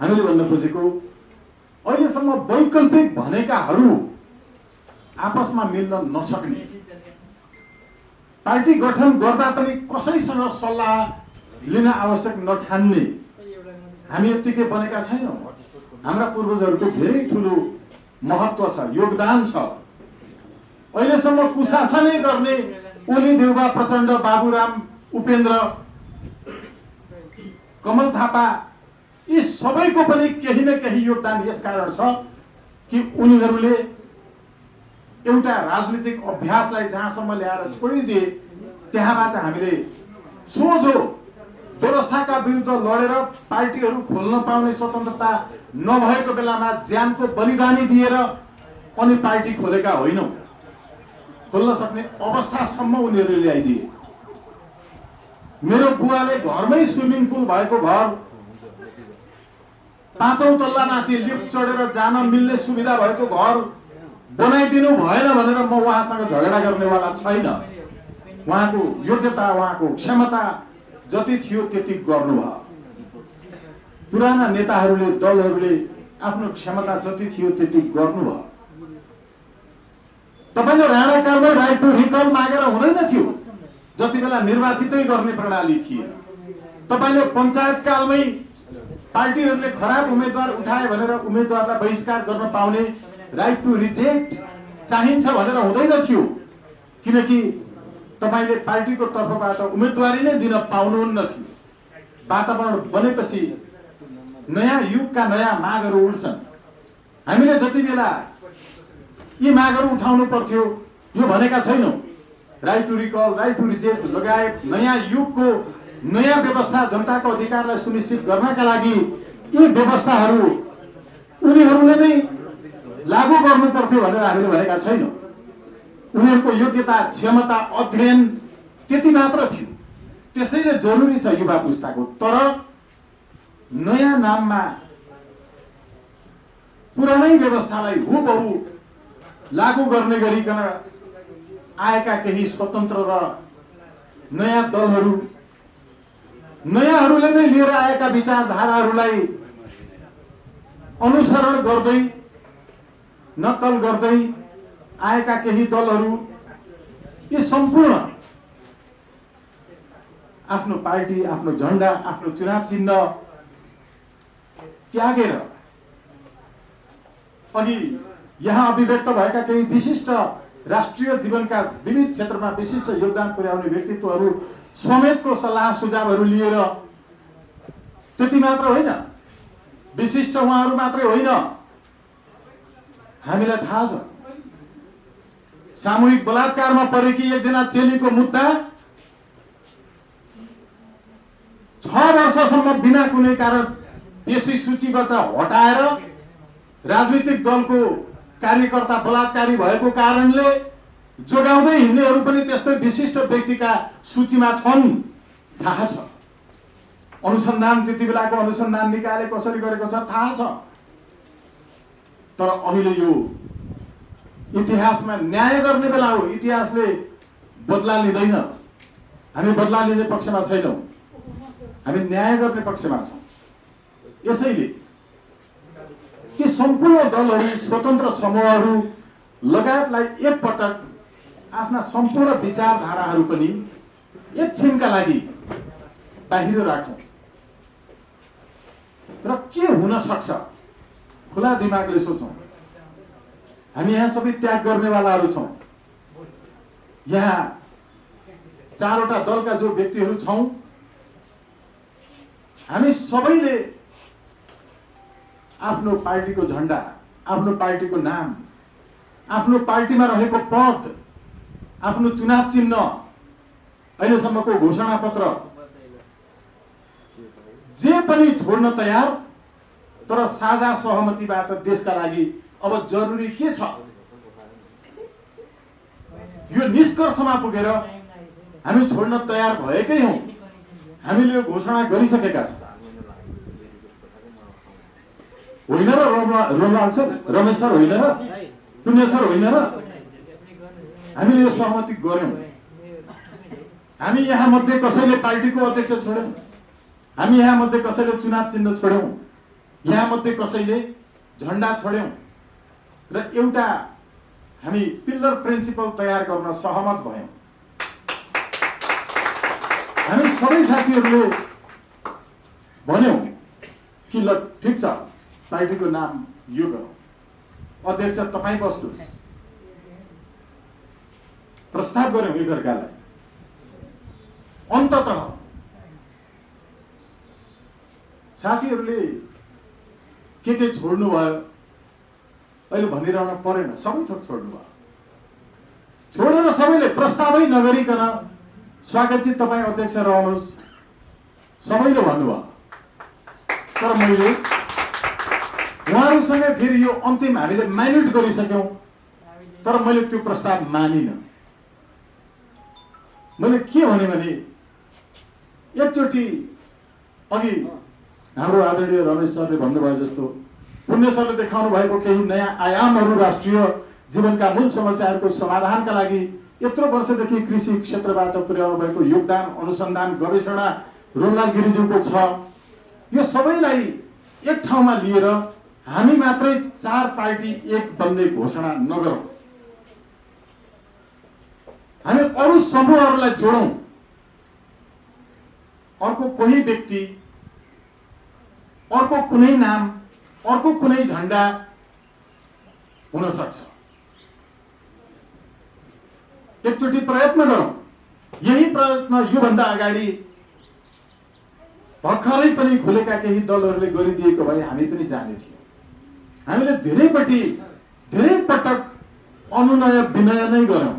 हामीले भन्न खोजेको अहिलेसम्म वैकल्पिक भनेकाहरू आपसमा मिल्न नसक्ने, पार्टी गठन गर्दा पनि कसैसँग सल्लाह लिन आवश्यक नठान्ने, हामी यत्तिकै बनेका छैनौँ। हाम्रा पूर्वजहरूको धेरै ठुलो महत्त्व छ, योगदान छ। अहिलेसम्म कुशासनै गर्ने ओली देउबा प्रचण्ड, बाबुराम, उपेन्द्र, कमल थापा, यी सबैको पनि केही न केही योगदान यसकारण छ कि उनीहरूले एउटा राजनीतिक अभ्यासलाई जहाँसम्म ल्याएर छोडिदिए त्यहाँबाट हामीले सोझो व्यवस्थाका विरुद्ध लडेर पार्टीहरू खोल्न पाउने स्वतन्त्रता नभएको बेलामा ज्यानको बलिदानी दिएर अनि पार्टी खोलेका होइनौँ। खोल्न सक्ने अवस्थासम्म उनीहरूले ल्याइदिए। मेरो बुवाले घरमै स्विमिङ पुल भएको घर, 5औं तल्लामाथि लिफ्ट चढेर जान मिल्ने सुविधा भएको घर बनाइदिनु भएन भनेर म उहाँसँग झगडा गर्नेवाला छैन। उहाँको योग्यता, उहाँको क्षमता जति थियो त्यति गर्नुभयो। पुराना नेताहरूले, दलहरूले आफ्नो क्षमता जति थियो त्यति गर्नुभयो। तपाईले राणाकालमै राइट टु रिकल मागेर हुँदैन थियो, जति बेला निर्वाचितै गर्ने प्रणाली थिए। तपाईले पञ्चायत कालमै पार्टीहरूले खराब उम्मेदवार उठाए भनेर उम्मेदवारलाई बहिष्कार गर्न पाउने राइट टु रिजेक्ट चाहिन्छ भनेर हुँदैन थियो, किनकि तपाईले पार्टीको तर्फबाट उम्मेदवारी नै दिन पाउनुहुन्न थियो। वातावरण बनेपछि नयाँ युगका नयाँ मागहरू उठ्छन्। हामीले जति बेला यी मागहरू उठाउनु पर्थ्यो यो भनेका छैनौँ। Right to recall, right to reject लगायत नयाँ युगको नयाँ व्यवस्था, जनताको अधिकारलाई सुनिश्चित गर्नका लागि यी व्यवस्थाहरू उनीहरूले नै लागू गर्नु पर्थ्यो भनेर हामीले भनेका छैनौँ। उनीहरूको योग्यता, क्षमता, अध्ययन त्यति मात्र थियो। त्यसैले जरुरी छ युवा पुस्ताको। तर नयाँ नाममा पुरानै व्यवस्थालाई हुबहु लागू गर्ने गरिकन आएका केही स्वतन्त्र र नयाँ दलहरू, नयाँहरूले नै लिएर आएका विचारधाराहरूलाई अनुसरण गर्दै, नक्कल गर्दै आएका केही दलहरू, यी सम्पूर्ण आफ्नो पार्टी, आफ्नो झण्डा, आफ्नो चुनाव चिन्ह त्यागेर अनि यहाँ अभिव्यक्त भएका केही विशिष्ट राष्ट्रिय जीवनका विविध क्षेत्रमा विशिष्ट योगदान पुर्याउने व्यक्तित्वहरू समेतको सल्लाह सुझावहरू लिएर, त्यति मात्र होइन, विशिष्ट उहाँहरू मात्रै होइन, हामीलाई थाहा छ सामूहिक बलात्कारमा परेकी एकजना चेलीको मुद्दा 6 वर्षसम्म बिना कुनै कारण यसै सूचीबाट हटाएर राजनीतिक दलको कार्यकर्ता बलात्कारी भएको कारणले जोगाउँदै हिँड्नेहरू पनि त्यस्तै विशिष्ट व्यक्तिका सूचीमा छन्, थाहा छ। अनुसन्धान, त्यति बेलाको अनुसन्धान निकायले कसरी गरेको छ थाहा छ। तर अहिले यो इतिहासमा न्याय गर्ने बेला हो। इतिहासले बदला लिँदैन। हामी बदला लिने पक्षमा छैनौँ, हामी न्याय गर्ने पक्षमा छौँ। यसैले ती सम्पूर्ण दलहरू, स्वतन्त्र समूहहरू लगायतलाई एकपटक आफ्ना सम्पूर्ण विचारधाराहरू पनि एकछिनका लागि बाहिर राखौँ र के हुन सक्छ खुला दिमागले सोचौँ। हामी यहाँ सबै त्याग गर्नेवालाहरू छौँ। यहाँ 4वटा दलका जो व्यक्तिहरू छौँ, हामी सबैले आफ्नो पार्टीको झण्डा, आफ्नो पार्टीको नाम आफ्नो पार्टीमा रहेको पद, आफ्नो चुनाव चिन्ह, अहिलेसम्मको घोषणा पत्र जे पनि छोड्न तयार, तर साझा सहमतिबाट देशका लागि अब जरुरी के छ, यो निष्कर्षमा पुगेर हामी छोड्न तयार भएकै हौं। हामीले यो घोषणा गरिसकेका छौं, होइन र रोमलाल सर, रमेश सर होइन र, पुण्य सर होइन र? हामीले यो सहमति गर्यौं। हामी यहाँ मध्ये कसैले पार्टीको अध्यक्ष छोड्यौं, हामी यहाँ मध्ये कसैले चुनाव चिन्ह छोड्यौं, यहाँ मध्ये कसैले झण्डा छोड्यौं र एउटा हामी पिल्लर प्रिन्सिपल तयार गर्न सहमत भयौं। हामी सबै साथीहरूले भन्यौं कि ल ठिक छ, पार्टीको नाम यो गरौँ, अध्यक्ष तपाईँ बस्नुहोस्, प्रस्ताव गर्यौं एकअर्कालाई। अन्ततः साथीहरूले के छोड्नु भयो अहिले भनिरहन परेन, सबै थोक छोड्नु भयो। छोडेर सबैले प्रस्तावै नगरिकन स्वागतजी तपाईँ अध्यक्ष रहनुहोस् सबैले भन्नुभयो। तर मैले उहाँहरूसँगै फेरि यो अन्तिम हामीले म्यानेट गरिसक्यौं, तर मैले त्यो प्रस्ताव मानिन। मैले के भने एकचोटि अघि हाम्रो आदरणीय रमेश सरले भन्नुभयो जस्तो पुण्य सरले देखाउनु भएको केही नयाँ आयामहरू राष्ट्रिय जीवनका मूल समस्याहरूको समाधानका लागि यत्रो वर्षदेखि कृषि क्षेत्रबाट पुर्याउनु भएको योगदान, अनुसन्धान, गवेषणा रोमलाल गिरिज्यूको छ। यो सबैलाई एक ठाउँमा लिएर हामी मात्रै 4 पार्टी एक बन्ने घोषणा नगरौं, हामी अरू समूहहरूलाई जोडौं। अर्को कोही व्यक्ति, अर्को कुनै नाम, अर्को कुनै झण्डा हुन सक्छ। एकचोटि प्रयत्न गरौं। यही प्रयत्न योभन्दा अगाडि भर्खरै पनि खुलेका केही दलहरूले गरिदिएको भए हामी पनि जाने थियौं। हामीले धेरै पटक अनुनय विनय नै गरौं।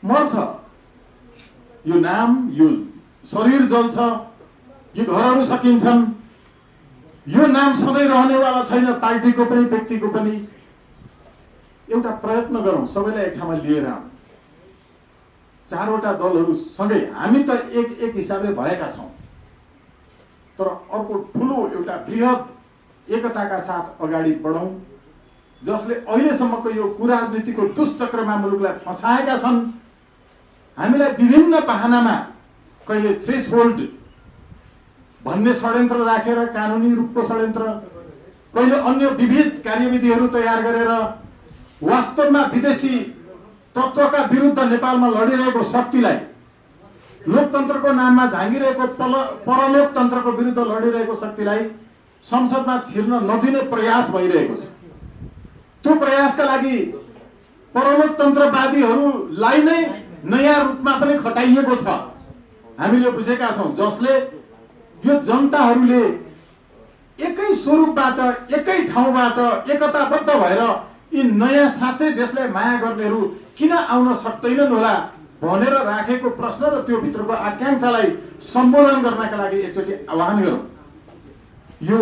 मर्छ यो नाम, यो शरीर जल्छ, यो घरहरू सकिन्छन्, यो नाम सधैँ रहनेवाला छैन, पार्टीको पनि व्यक्तिको पनि। एउटा प्रयत्न गरौं, सबैलाई एक ठाउँमा लिएर आउँ। 4वटा दलहरू सँगै हामी त एक हिसाबले भएका छौं, तर अर्को ठुलो एउटा बृहत एकताका साथ अगाडि बढौं, जसले अहिलेसम्मको यो कुराजनीतिको दुष्चक्रमा मुलुकलाई फसाएका छन्। हामीलाई विभिन्न बहानामा कहिले थ्रेसहोल्ड भन्ने षड्यन्त्र राखेर, कानुनी रूपको षड्यन्त्र, कहिले अन्य विविध कार्यविधिहरू तयार गरेर वास्तवमा विदेशी तत्त्वका विरुद्ध नेपालमा लडिरहेको शक्तिलाई, लोकतन्त्रको नाममा झाँगिरहेको परलोकतन्त्रको विरुद्ध लडिरहेको शक्तिलाई संसदमा छिर्न नदिने प्रयास भइरहेको छ। त्यो प्रयासका लागि परलोकतन्त्रवादीहरूलाई नै नयाँ रूपमा पनि खटाइएको छ। हामीले बुझेका छौं, जसले यो जनताहरूले एकै स्वरूपबाट, एकै ठाउँबाट एकताबद्ध भएर यी नयाँ साँच्चै देशलाई माया गर्नेहरू किन आउन सक्दैनन् होला भनेर राखेको प्रश्न र त्यो भित्रको आकांक्षालाई सम्बोधन गर्नका लागि एकचोटि आह्वान गरौँ। यो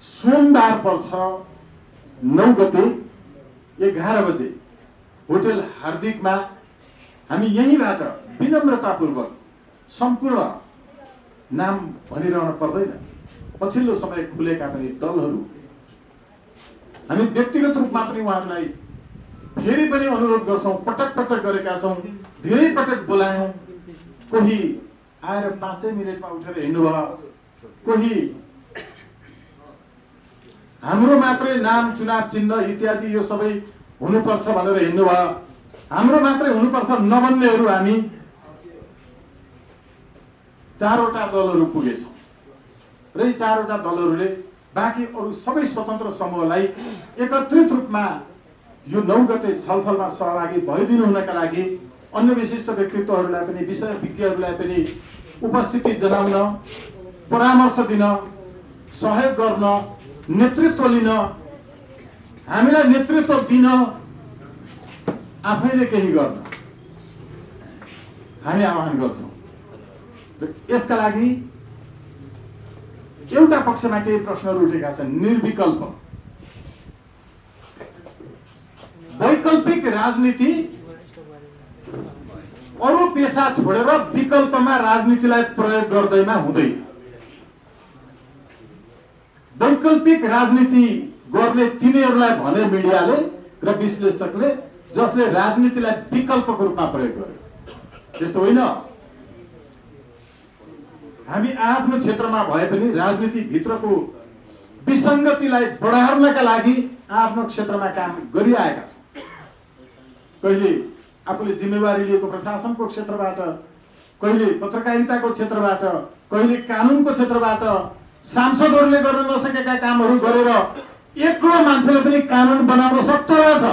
सोमबार पर्छ 9 गते 11 बजे होटल हार्दिकमा हामी यहीँबाट विनम्रतापूर्वक सम्पूर्ण नाम भनिरहन पर्दैन, पछिल्लो समय खुलेका पनि दलहरू हामी व्यक्तिगत रूपमा पनि उहाँहरूलाई फेरि पनि अनुरोध गर्छौं, पटक गरेका छौं, धेरै पटक बोलायौं। कोही आएर 5 मिनेटमा उठेर हिँड्नुभयो, कोही हाम्रो मात्रै नाम, चुनाव चिन्ह इत्यादि यो सबै हुनुपर्छ भनेर हिँड्नुभयो। हाम्रो मात्रै हुनुपर्छ नभन्नेहरू हामी 4वटा दलहरू पुगेछौं र यी 4वटा दलहरूले बाँकी अरू सबै स्वतन्त्र समूहलाई एकत्रित रूपमा यो 9 गते छलफलमा सहभागी भइदिनु हुनका लागि अन्य विशिष्ट व्यक्तित्वहरूलाई पनि, विषय विज्ञहरूलाई पनि उपस्थिति जनाउन, परामर्श दिन, सहयोग गर्न नेतृत्व लिन, हामीलाई नेतृत्व दिन, आफैले केही गर्न हामी आह्वान गर्छौँ। र यसका लागि एउटा पक्षमा केही प्रश्नहरू उठेका छन्। निर्विकल्प वैकल्पिक राजनीति, अरू पेशा छोडेर विकल्पमा राजनीतिलाई प्रयोग गर्दैमा हुँदैन। वैकल्पिक राजनीति गर्ने तिनीहरूलाई भने मिडियाले र विश्लेषकले, जसले राजनीतिलाई विकल्पको रूपमा प्रयोग गर्यो। त्यस्तो होइन। हामी आफ्नो क्षेत्रमा भए पनि राजनीतिभित्रको विसङ्गतिलाई बढार्नका लागि आफ्नो क्षेत्रमा काम गरिआएका छौँ। कहिले आफूले जिम्मेवारी लिएको प्रशासनको क्षेत्रबाट, कहिले पत्रकारिताको क्षेत्रबाट, कहिले कानुनको क्षेत्रबाट, सांसदहरूले गर्न नसकेका कामहरू गरेर एक्लो मान्छेले पनि कानुन बनाउन सक्दो रहेछ।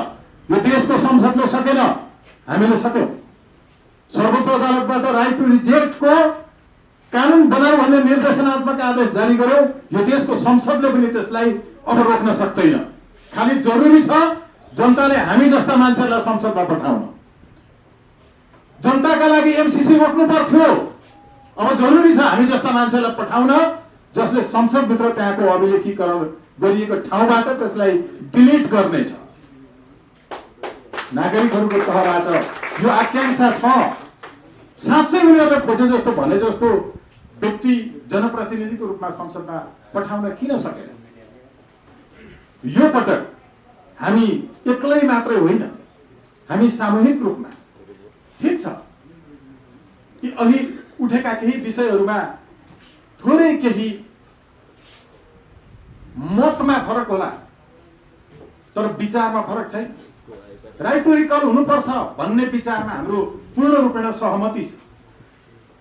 यो देशको संसदले सकेन, हामीले सक्यौँ। सर्वोच्च अदालतबाट राइट टु रिजेक्टको कानुन बनाऊ भन्ने निर्देशनात्मक आदेश जारी गर्यो। यो देशको संसदले पनि त्यसलाई अब रोक्न सक्दैन। खालि जरुरी छ जनताले हामी जस्ता मान्छेहरूलाई संसदमा पठाउन। जनताका लागि एमसीसी रोक्नु पर्थ्यो, अब जरुरी छ हामी जस्ता मान्छेलाई पठाउन, जसले संसदभित्र त्यहाँको अभिलेखीकरण गरिएको ठाउँबाट त्यसलाई डिलिट गर्नेछ। नागरिकहरूको तहबाट यो आकांक्षा छ। साँच्चै उनीहरूले खोजे जस्तो भने जस्तो व्यक्ति जनप्रतिनिधिको रूपमा संसदमा पठाउन किन सकेन? यो पटक हामी एक्लै मात्रै होइन, हामी सामूहिक रूपमा, ठिक छ कि अघि उठेका केही विषयहरूमा थोरै केही मतमा फरक होला, तर विचारमा फरक छैन। राइट टु रिकल हुनुपर्छ भन्ने विचारमा हाम्रो पूर्ण रूपेण सहमति छ,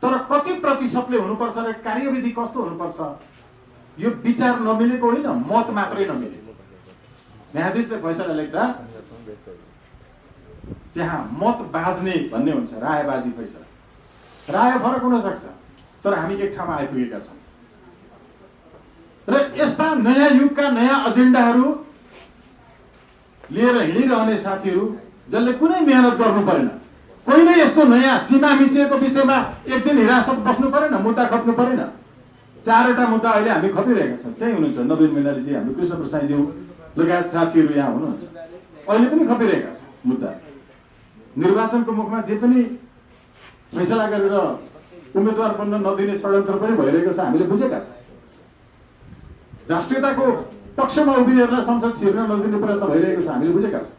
तर कति प्रतिशतले हुनुपर्छ र कार्यविधि कस्तो हुनुपर्छ यो विचार नमिलेको होइन, मत मात्रै नमिलेको। न्यायाधीशले फैसला लेख्दा त्यहाँ मत बाज्ने भन्ने हुन्छ, रायबाजी फैसला। राय फरक हुन सक्छ, तर हामी एक ठाउँमा आइपुगेका छौँ र यस्ता नयाँ युगका नयाँ एजेन्डाहरू लिएर हिँडिरहने साथीहरू जसले कुनै मेहनत गर्नु परेन, कोही नै यस्तो नयाँ सीमा मिचिएको विषयमा एक दिन हिरासत बस्नु परेन, मुद्दा खप्नु परेन। 4वटा मुद्दा अहिले हामी खपिरहेका छौँ। त्यही हुनुहुन्छ नवीन मैनालीजी, हाम्रो कृष्ण प्रसादज्यू लगायत साथीहरू यहाँ हुनुहुन्छ, अहिले पनि खपिरहेका छौँ मुद्दा। निर्वाचनको मुखमा जे पनि फैसला गरेर उम्मेदवार बन्न नदिने षड्यन्त्र पनि भइरहेको छ, हामीले बुझेका छौँ। राष्ट्रियताको पक्षमा उभिनेहरूलाई संसद छिर्न नदिने प्रयत्न भइरहेको छ, हामीले बुझेका छौँ।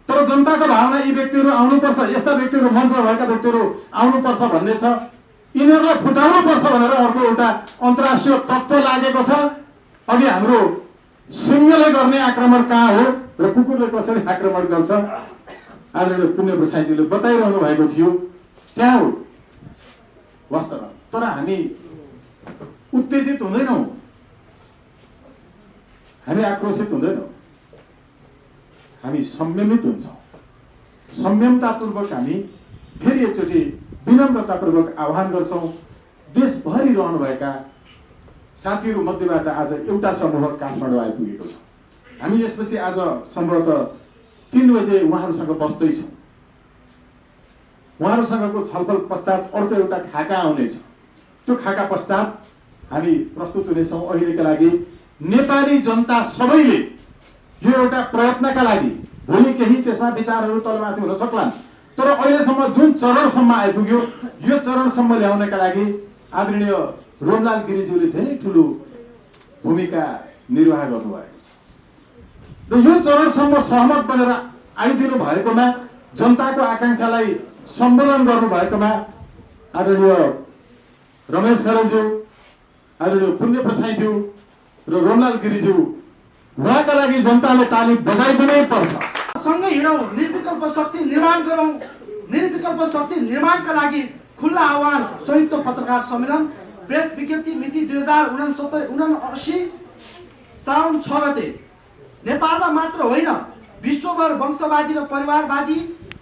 तर जनताको भावना यी व्यक्तिहरू आउनुपर्छ, यस्ता व्यक्तिहरू मञ्चमा भएका व्यक्तिहरू आउनुपर्छ भन्ने छ। यिनीहरूलाई फुटाउनुपर्छ भनेर अर्को एउटा अन्तर्राष्ट्रिय तत्त्व लागेको छ। अघि हाम्रो सिंहले गर्ने आक्रमण कहाँ हो र कुकुरले कसरी आक्रमण गर्छ आज पुण्य प्रसादजीले बताइरहनु भएको थियो, त्यहाँ हो वास्तवमा। तर हामी उत्तेजित हुँदैनौँ, हामी आक्रोशित हुँदैनौँ, हामी संयमित हुन्छौँ। संयमतापूर्वक हामी फेरि एकचोटि विनम्रतापूर्वक आह्वान गर्छौँ। देशभरि रहनुभएका साथीहरू मध्येबाट आज एउटा समूह काठमाडौँ आइपुगेको छ। हामी यसपछि आज सम्भवतः 3 बजे उहाँहरूसँग बस्दैछौँ। उहाँहरूसँगको छलफल पश्चात अर्को एउटा खाका आउनेछ। त्यो खाका पश्चात हामी प्रस्तुत हुनेछौँ। अहिलेका लागि नेपाली जनता सबैले यो एउटा प्रयत्नका लागि भोलि केही त्यसमा विचारहरू तलमाथि हुन सक्लान्, तर अहिलेसम्म जुन चरणसम्म आइपुग्यो यो चरणसम्म ल्याउनका लागि आदरणीय रोमलाल गिरिज्यूले धेरै ठुलो भूमिका निर्वाह गर्नुभएको छ र यो चरणसम्म सहमत बनेर आइदिनु भएकोमा, जनताको आकांक्षालाई सम्बोधन गर्नुभएकोमा आदरणीय रमेश खरेलज्यू, आदरणीय पुण्य प्रसाईज्यू र रोमलाल गिरिज्यू, उहाँका लागि जनताले ताली बजाइदिनै पर्छ। सँगै हिँडौँ, निर्विकल्प शक्ति निर्माण गरौँ। निर्विकल्प शक्ति निर्माणका लागि खुल्ला आह्वान। संयुक्त पत्रकार सम्मेलन, प्रेस विज्ञप्ति मिति 2079 साउन 6 गते। नेपालमा मात्र होइन, विश्वभर वंशवादी र परिवारवादी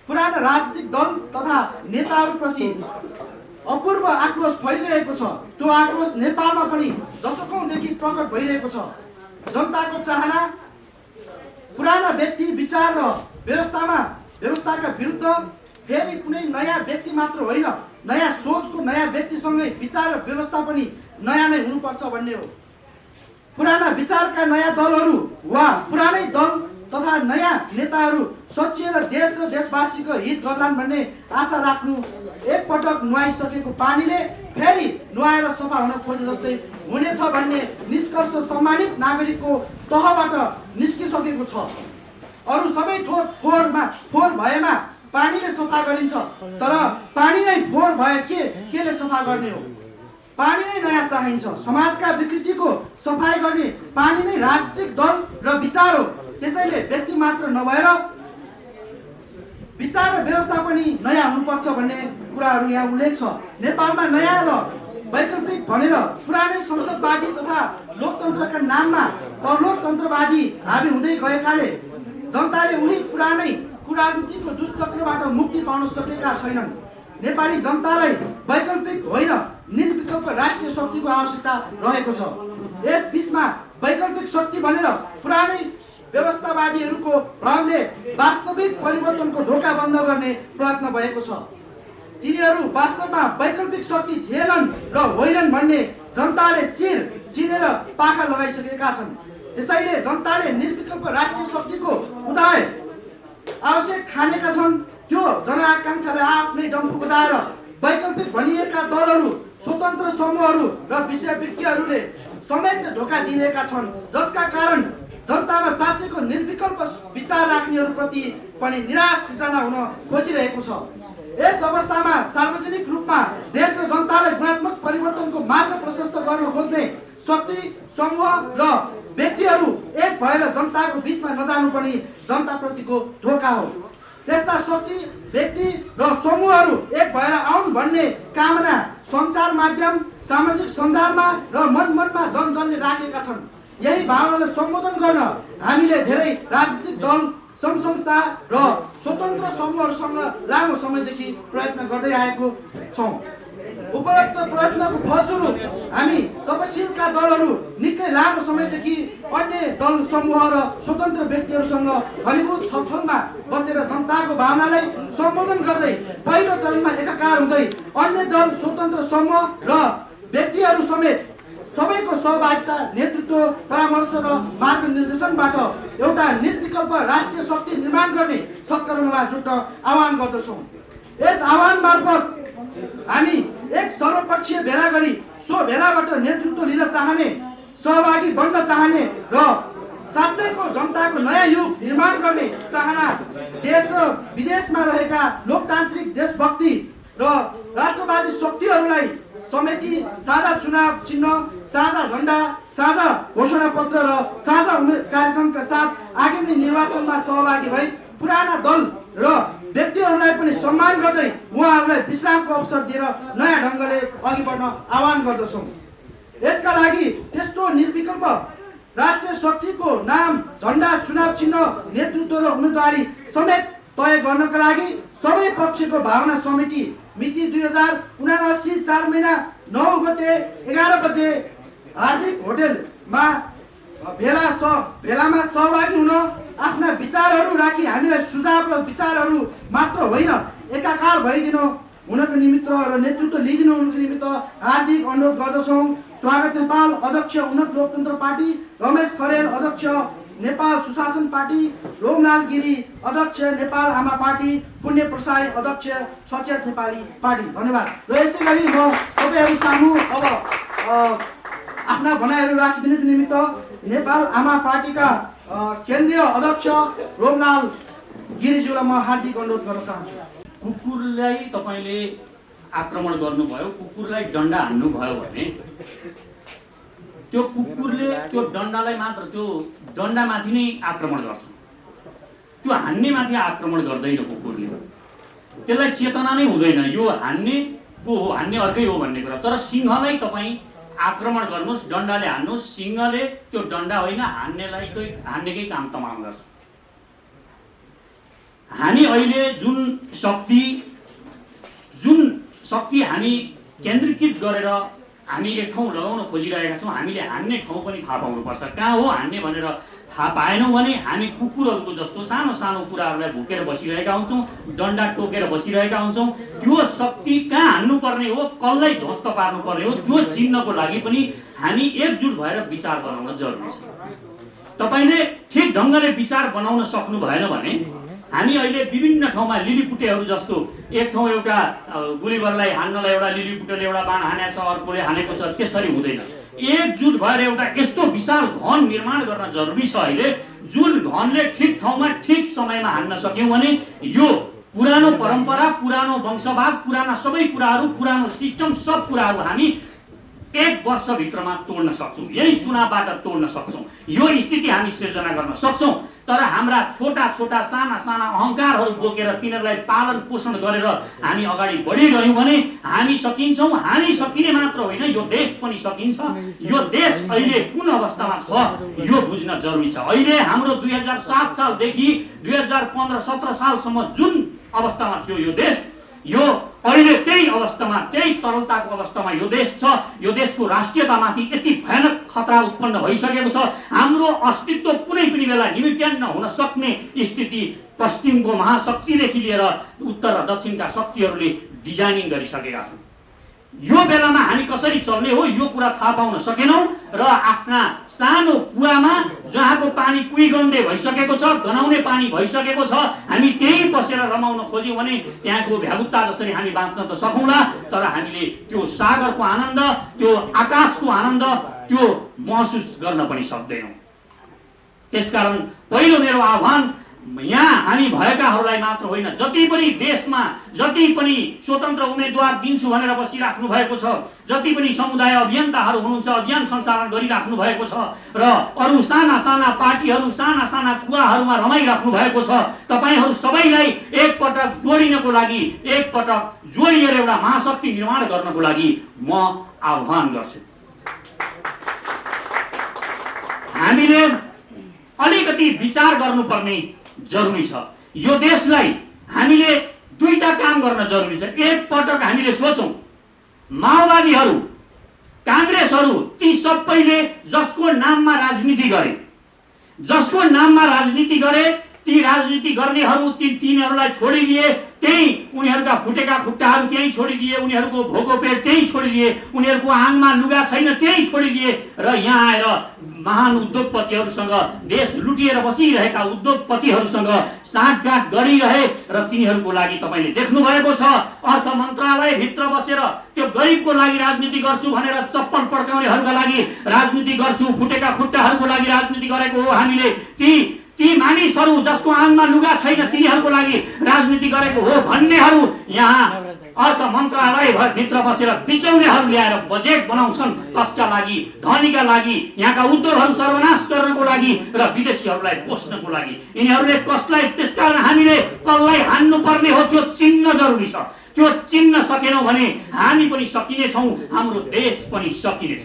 पुराना राजनीतिक दल तथा नेताहरूप्रति अपूर्व आक्रोश फैलिरहेको छ। त्यो आक्रोश नेपालमा पनि दशकौंदेखि प्रकट भइरहेको छ। जनताको चाहना पुराना व्यक्ति विचार र व्यवस्थाका विरुद्ध फेरि कुनै नयाँ व्यक्ति मात्र होइन, नयाँ सोचको नयाँ व्यक्तिसँगै विचार र व्यवस्था पनि नयाँ नै हुनुपर्छ भन्ने हो। पुराना विचारका नयाँ दलहरू वा पुरानै दल तथा नयाँ नेताहरू सचिएर देश र देशवासीको हित गर्लान् भन्ने आशा राख्नु एकपटक नुहाइसकेको पानीले फेरि नुहाएर सफा हुन खोजे जस्तै हुनेछ भन्ने निष्कर्ष सम्मानित नागरिकको तहबाट निस्किसकेको छ। अरू सबै थोक फोहोर भएमा पानीले सफा गरिन्छ, तर पानी नै फोहोर भए केले सफा गर्ने हो? पानी नै नयाँ चाहिन्छ। समाजका विकृतिको सफाई गर्ने पानी नै राजनीतिक दल र विचार हो। त्यसैले व्यक्ति मात्र नभएर विचार र व्यवस्था पनि नयाँ हुनुपर्छ भन्ने कुराहरू यहाँ उल्लेख छ। नेपालमा नयाँ र वैकल्पिक भनेर पुरानै संसदवादी तथा लोकतन्त्रका नाममा परलोकतन्त्रवादी हाबी हुँदै गएकाले जनताले उही पुरानै कुराजनीतिको दुष्चक्रबाट मुक्ति पाउन सकेका छैनन्। नेपाली जनतालाई वैकल्पिक होइन, निर्विकल्प राष्ट्रिय शक्तिको आवश्यकता रहेको छ। यस बीचमा वैकल्पिक शक्ति भनेर पुरानै व्यवस्थावादीहरूको भ्रमले वास्तविक परिवर्तनको ढोका बन्द गर्ने प्रयत्न भएको छ। तिनीहरू वास्तवमा वैकल्पिक शक्ति थिएनन् र होइनन् भन्ने जनताले चिनेर पाखा लगाइसकेका छन्। त्यसैले जनताले निर्विकल्प राष्ट्रिय शक्तिको उदय आवश्यक ठानेका छन्। त्यो जनआकांक्षालाई आफ्नै डम्फु बजाएर वैकल्पिक भनिएका दलहरू, स्वतन्त्र समूहहरू र विषय व्यक्तिहरूले समेत धोका दिइरहेका छन्, जसका कारण जनतामा साँच्चैको निर्विकल्प विचार राख्नेहरूप्रति पनि निराश सिर्जना हुन खोजिरहेको छ। यस अवस्थामा सार्वजनिक रूपमा देश र जनतालाई गुणात्मक परिवर्तनको मार्ग प्रशस्त गर्न खोज्ने शक्ति समूह र व्यक्तिहरू एक भएर जनताको बीचमा नजानु पनि जनताप्रतिको धोका हो। त्यस्ता शक्ति व्यक्ति र समूहहरू एक भएर आउन् भन्ने कामना सञ्चार माध्यम, सामाजिक सञ्जालमा र मनमनमा जनजनले राखेका छन्। यही भावनालाई सम्बोधन गर्न हामीले धेरै राजनीतिक दल, सङ्घ संस्था र स्वतन्त्र समूहहरूसँग लामो समयदेखि प्रयत्न गर्दै आएको छौँ। उपरोक्त प्रयत्नको फलस्वरूप हामी तपसिलका दलहरू निकै लामो समयदेखि अन्य दल समूह र स्वतन्त्र व्यक्तिहरूसँग घनीभूत छलफलमा बसेर जनताको भावनालाई सम्बोधन गर्दै पहिलो चरणमा एकाकार हुँदै अन्य दल, स्वतन्त्र समूह र व्यक्तिहरू समेत सबैको सहभागिता, नेतृत्व, परामर्श र मार्गनिर्देशनबाट एउटा निर्विकल्प राष्ट्रिय शक्ति निर्माण गर्ने सत्कर्ममा जुट्न आह्वान गर्दछौँ। यस आह्वान मार्फत हामी एक सर्वपक्षीय भेला गरी सो भेलाबाट नेतृत्व लिन चाहने, सहभागी बन्न चाहने र साँच्चैको जनताको नयाँ युग निर्माण गर्ने चाहना देश र विदेशमा रहेका लोकतान्त्रिक देशभक्ति र राष्ट्रवादी शक्तिहरूलाई समेटी साझा चुनाव चिन्ह, साझा झण्डा, साझा घोषणा पत्र र साझा कार्यक्रमका साथ आगामी निर्वाचनमा सहभागी भई पुराना दल र व्यक्तिहरूलाई पनि सम्मान गर्दै उहाँहरूलाई विश्रामको अवसर दिएर नयाँ ढङ्गले अघि बढ्न आह्वान गर्दछौँ। यसका लागि त्यस्तो निर्विकल्प राष्ट्रिय शक्तिको नाम, झण्डा, चुनाव चिन्ह, नेतृत्व र उम्मेदवारी समेत तय गर्नका लागि सबै पक्षको भावना समिति मिति 2079 4 महिना 9 गते 11 बजे हार्दिक होटलमा भेलामा सहभागी हुन आफ्ना विचारहरू राखी हामीलाई सुझाव र विचारहरू मात्र होइन, एकाकार भइदिनु हुनको निमित्त र नेतृत्व लिइदिनु हुनको निमित्त हार्दिक अनुरोध गर्दछौँ। स्वागत नेपाल अध्यक्ष उन्नत लोकतन्त्र पार्टी, रमेश खरेल अध्यक्ष नेपाल सुशासन पार्टी, रोमलाल गिरी अध्यक्ष नेपाल आमा पार्टी, पुण्य प्रसाई अध्यक्ष सचेत नेपाली पार्टी। धन्यवाद। र यसै गरी म तपाईँहरू सामु अब आफ्ना भनाइहरू राखिदिनुको निमित्त नेपाल आमा पार्टीका केन्द्रीय अध्यक्ष रोमलाल गिरीज्यूलाई म हार्दिक अनुरोध गर्न चाहन्छु। कुकुरलाई तपाईँले आक्रमण गर्नुभयो, कुकुरलाई डन्डा हान्नुभयो भने त्यो कुकुरले त्यो डन्डालाई मात्र, त्यो डन्डामाथि नै आक्रमण गर्छ, त्यो हान्ने माथि आक्रमण गर्दैन कुकुरले। त्यसलाई चेतना नै हुँदैन यो हान्ने को हो, हान्ने अर्कै हो भन्ने कुरा। तर सिंहलाई तपाईँ आक्रमण गर्नुहोस्, डन्डाले हान्नुहोस्, सिंहले त्यो डन्डा होइन हान्नेकै काम तमाम गर्छ। हामी अहिले जुन शक्ति हामी केन्द्रीकृत गरेर हामी एक ठाउँ लगाउन खोजिरहेका छौँ। हामीले हान्ने ठाउँ पनि थाहा पाउनुपर्छ, कहाँ हो हान्ने भनेर थाहा पाएनौँ भने हामी कुकुरहरूको जस्तो सानो सानो कुराहरूलाई भुकेर बसिरहेका हुन्छौँ, डन्डा टोकेर बसिरहेका हुन्छौँ। त्यो शक्ति कहाँ हान्नुपर्ने हो, कसलाई ध्वस्त पार्नुपर्ने हो, त्यो चिन्नको लागि पनि हामी एकजुट भएर विचार बनाउन जरुरी छ। तपाईले ठिक ढङ्गले विचार बनाउन सक्नु भएन भने हामी अहिले विभिन्न ठाउँमा लिलीपुटेहरू जस्तो एक ठाउँ एउटा गुलिबरलाई हान्नलाई एउटा लिलीपुटेले एउटा बाण हानेको छ, अर्कोले हानेको छ, त्यसरी हुँदैन। एकजुट भएर एउटा यस्तो विशाल घन निर्माण गर्न जरुरी छ अहिले, जुन घनले ठिक ठाउँमा ठिक समयमा हान्न सक्यौँ भने यो पुरानो परम्परा, पुरानो वंशवाद, पुराना सबै कुराहरू, पुरानो सिस्टम, सब कुराहरू हामी एक वर्षभित्रमा तोड्न सक्छौँ। यही चुनावबाट तोड्न सक्छौँ। यो स्थिति हामी सिर्जना गर्न सक्छौँ। तर हाम्रा छोटा छोटा साना साना अहङ्कारहरू बोकेर तिनीहरूलाई पालन पोषण गरेर हामी अगाडि बढिरह्यौँ भने हामी सकिन्छौँ। हामी सकिने मात्र होइन, यो देश पनि सकिन्छ। यो देश अहिले कुन अवस्थामा छ यो बुझ्न जरुरी छ। अहिले हाम्रो 2007 सालदेखि 2015-17 सालसम्म जुन अवस्थामा थियो यो देश, यो अहिले त्यही अवस्थामा, त्यही तरलताको अवस्थामा यो देश छ। यो देशको राष्ट्रियतामाथि यति भयानक खतरा उत्पन्न भइसकेको छ, हाम्रो अस्तित्व कुनै पनि बेला निमित्यान्न हुन सक्ने स्थिति पश्चिमको महाशक्तिदेखि लिएर उत्तर र दक्षिणका शक्तिहरूले डिजाइनिङ गरिसकेका छन्। यो बेलामा हामी कसरी चल्ने हो यो कुरा थाहा पाउन सकेनौँ र आफ्ना सानो कुवामा जहाँको पानी कुइगन्धे भइसकेको छ, गनाउने पानी भइसकेको छ, हामी त्यही बसेर रमाउन खोज्यौँ भने त्यहाँको भ्यागुत्ता जसरी हामी बाँच्न त सकौँला, तर हामीले त्यो सागरको आनन्द, त्यो आकाशको आनन्द त्यो महसुस गर्न पनि सक्दैनौँ। त्यसकारण पहिलो मेरो आह्वान यहाँ हामी भएकाहरूलाई मात्र होइन, जति पनि देशमा जति पनि स्वतन्त्र उम्मेदवार दिन्छु भनेर बसिराख्नु भएको छ, जति पनि समुदाय अभियन्ताहरू हुनुहुन्छ, अभियान सञ्चालन गरिराख्नु भएको छ र अरू साना साना पार्टीहरू, साना साना कुवाहरूमा रमाइराख्नु भएको छ, तपाईहरू सबैलाई एकपटक जोडिनको लागि, एकपटक जोडिएर एउटा महाशक्ति निर्माण गर्नको लागि म आह्वान गर्छु। हामीले अलिकति विचार गर्नुपर्ने जरुरी छ। यो देशलाई हामीले दुईटा काम गर्न जरुरी छ। एक पटक हामीले सोचौं, माओवादीहरू, कांग्रेसहरू ती सबैले जसको नाममा राजनीति गरे, जसको नाममा राजनीति गरे, ती राजनीति गर्नेहरू तिनीहरूलाई छोडिदिए, त्यही उनीहरूका फुटेका खुट्टाहरू त्यही छोडिदिए, उनीहरूको भोको पेट त्यही छोडिदिए, उनीहरूको आङमा लुगा छैन त्यही छोडिदिए र यहाँ आएर महान उद्योगपतिहरूसँग, देश लुटिएर बसिरहेका उद्योगपतिहरूसँग साँठगाँठ गरिरहे र तिनीहरूको लागि तपाईले देख्नु भएको छ अर्थ मन्त्रालय भित्र बसेर त्यो गरिबको लागि राजनीति गर्छु भनेर चप्पल पड्काउनेहरूका लागि राजनीति गर्छु, फुटेका खुट्टाहरूको लागि राजनीति गरेको हो हामीले। ती मानिसहरू जसको आङमा लुगा छैन तिनीहरूको लागि राजनीति गरेको हो भन्नेहरू यहाँ अर्थ मन्त्रालय भित्र बसेर बिचौलेहरू ल्याएर बजेट बनाउँछन् कसका लागि, धनीका लागि, यहाँका उद्योगहरू सर्वनाश गर्नको लागि र विदेशीहरूलाई पोस्नको लागि। यिनीहरूले कसलाई, त्यसकारण हामीले कसलाई हान्नु पर्ने हो त्यो चिन्न जरुरी छ। त्यो चिन्न सकेनौं भने हामी पनि सकिनेछौँ, हाम्रो देश पनि सकिनेछ।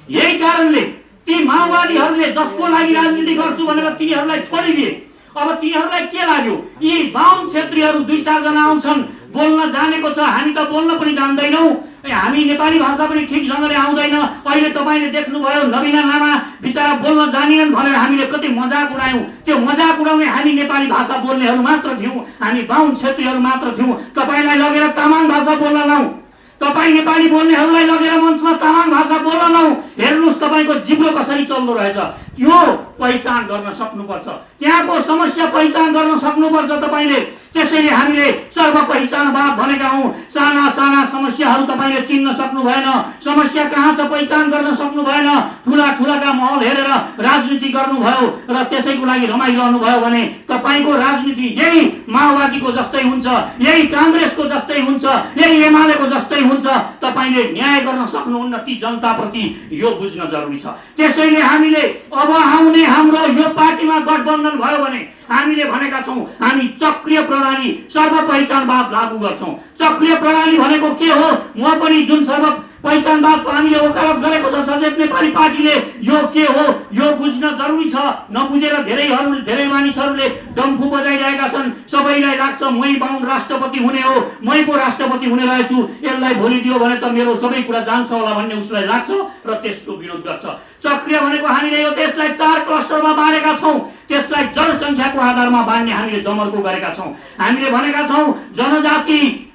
यही कारणले ती माओवादीहरूले जसको लागि राजनीति गर्छु भनेर तिनीहरूलाई छोडिदिए। अब तिनीहरूलाई के लाग्यो, यी बाहुन क्षेत्रीहरू 2-4 जना आउँछन्, बोल्न जानेको छ, हामी त बोल्न पनि जान्दैनौँ, हामी नेपाली भाषा पनि ठिक ढङ्गले आउँदैन। अहिले तपाईले देख्नुभयो नवीना लामा बिचारा बोल्न जानिनन् भनेर हामीले कति मजाक उडायौँ। त्यो मजाक उडाउने हामी नेपाली भाषा बोल्नेहरू मात्र थियौँ, हामी बाहुन क्षेत्रीहरू मात्र थियौँ। तपाईलाई लगेर तामाङ भाषा बोल्न लाउँ, तपाई नेपाली बोल्नेहरूलाई लगेर मञ्चमा तामाङ भाषा बोल्न लाउँ, हेर्नुस् तपाईको जिब्रो कसरी चल्दो रहेछ। यो पहिचान गर्न सक्नुपर्छ, त्यहाँको समस्या पहिचान गर्न सक्नुपर्छ तपाईले। त्यसैले हामीले सर्व पहिचानवाद भनेका हौं। साना साना समस्याहरू तपाईले चिन्न सक्नु भएन, समस्या कहाँ छ पहिचान गर्न सक्नु भएन, ठुला ठुलाका महल हेरेर राजनीति गर्नुभयो र त्यसैको लागि रमाइरहनु भयो भने तपाईको राजनीति यही माओवादीको जस्तै हुन्छ, यही कांग्रेसको जस्तै हुन्छ, यही एमालेको जस्तै हुन्छ। तपाईले न्याय गर्न सक्नुहुन्न ती जनताप्रति, यो बुझ्न जरुरी छ। त्यसैले हामीले अब आउने हाम्रो यो पार्टीमा गठबन्धन भयो भने हामीले भनेका छौं हामी चक्रीय प्रणाली सर्व पहिचानवाद लागू गर्छौं। चक्रीय प्रणाली भनेको के हो? म पनि जुन सर्व पहिचानवादको हामीले वकालत गरेको छ सचेत नेपाली पार्टीले। यो के हो यो बुझ्न जरुरी छ। नबुझेर धेरै मानिसहरूले डम्फु बजाइरहेका छन्। सबैलाई लाग्छ मै बाहुन राष्ट्रपति हुने हो, मै पो राष्ट्रपति हुने रहेछु, यसलाई भोलि दियो भने त मेरो सबै कुरा जान्छ होला भन्ने उसलाई लाग्छ र त्यसको विरोध गर्छ। चक्रिय भनेको हामीले यो देशलाई 4 क्लस्टरमा बाँडेका छौं। त्यसलाई जनसङ्ख्याको आधारमा बाँड्ने हामीले जमर्को गरेका छौं। हामीले भनेका छौं जनजाति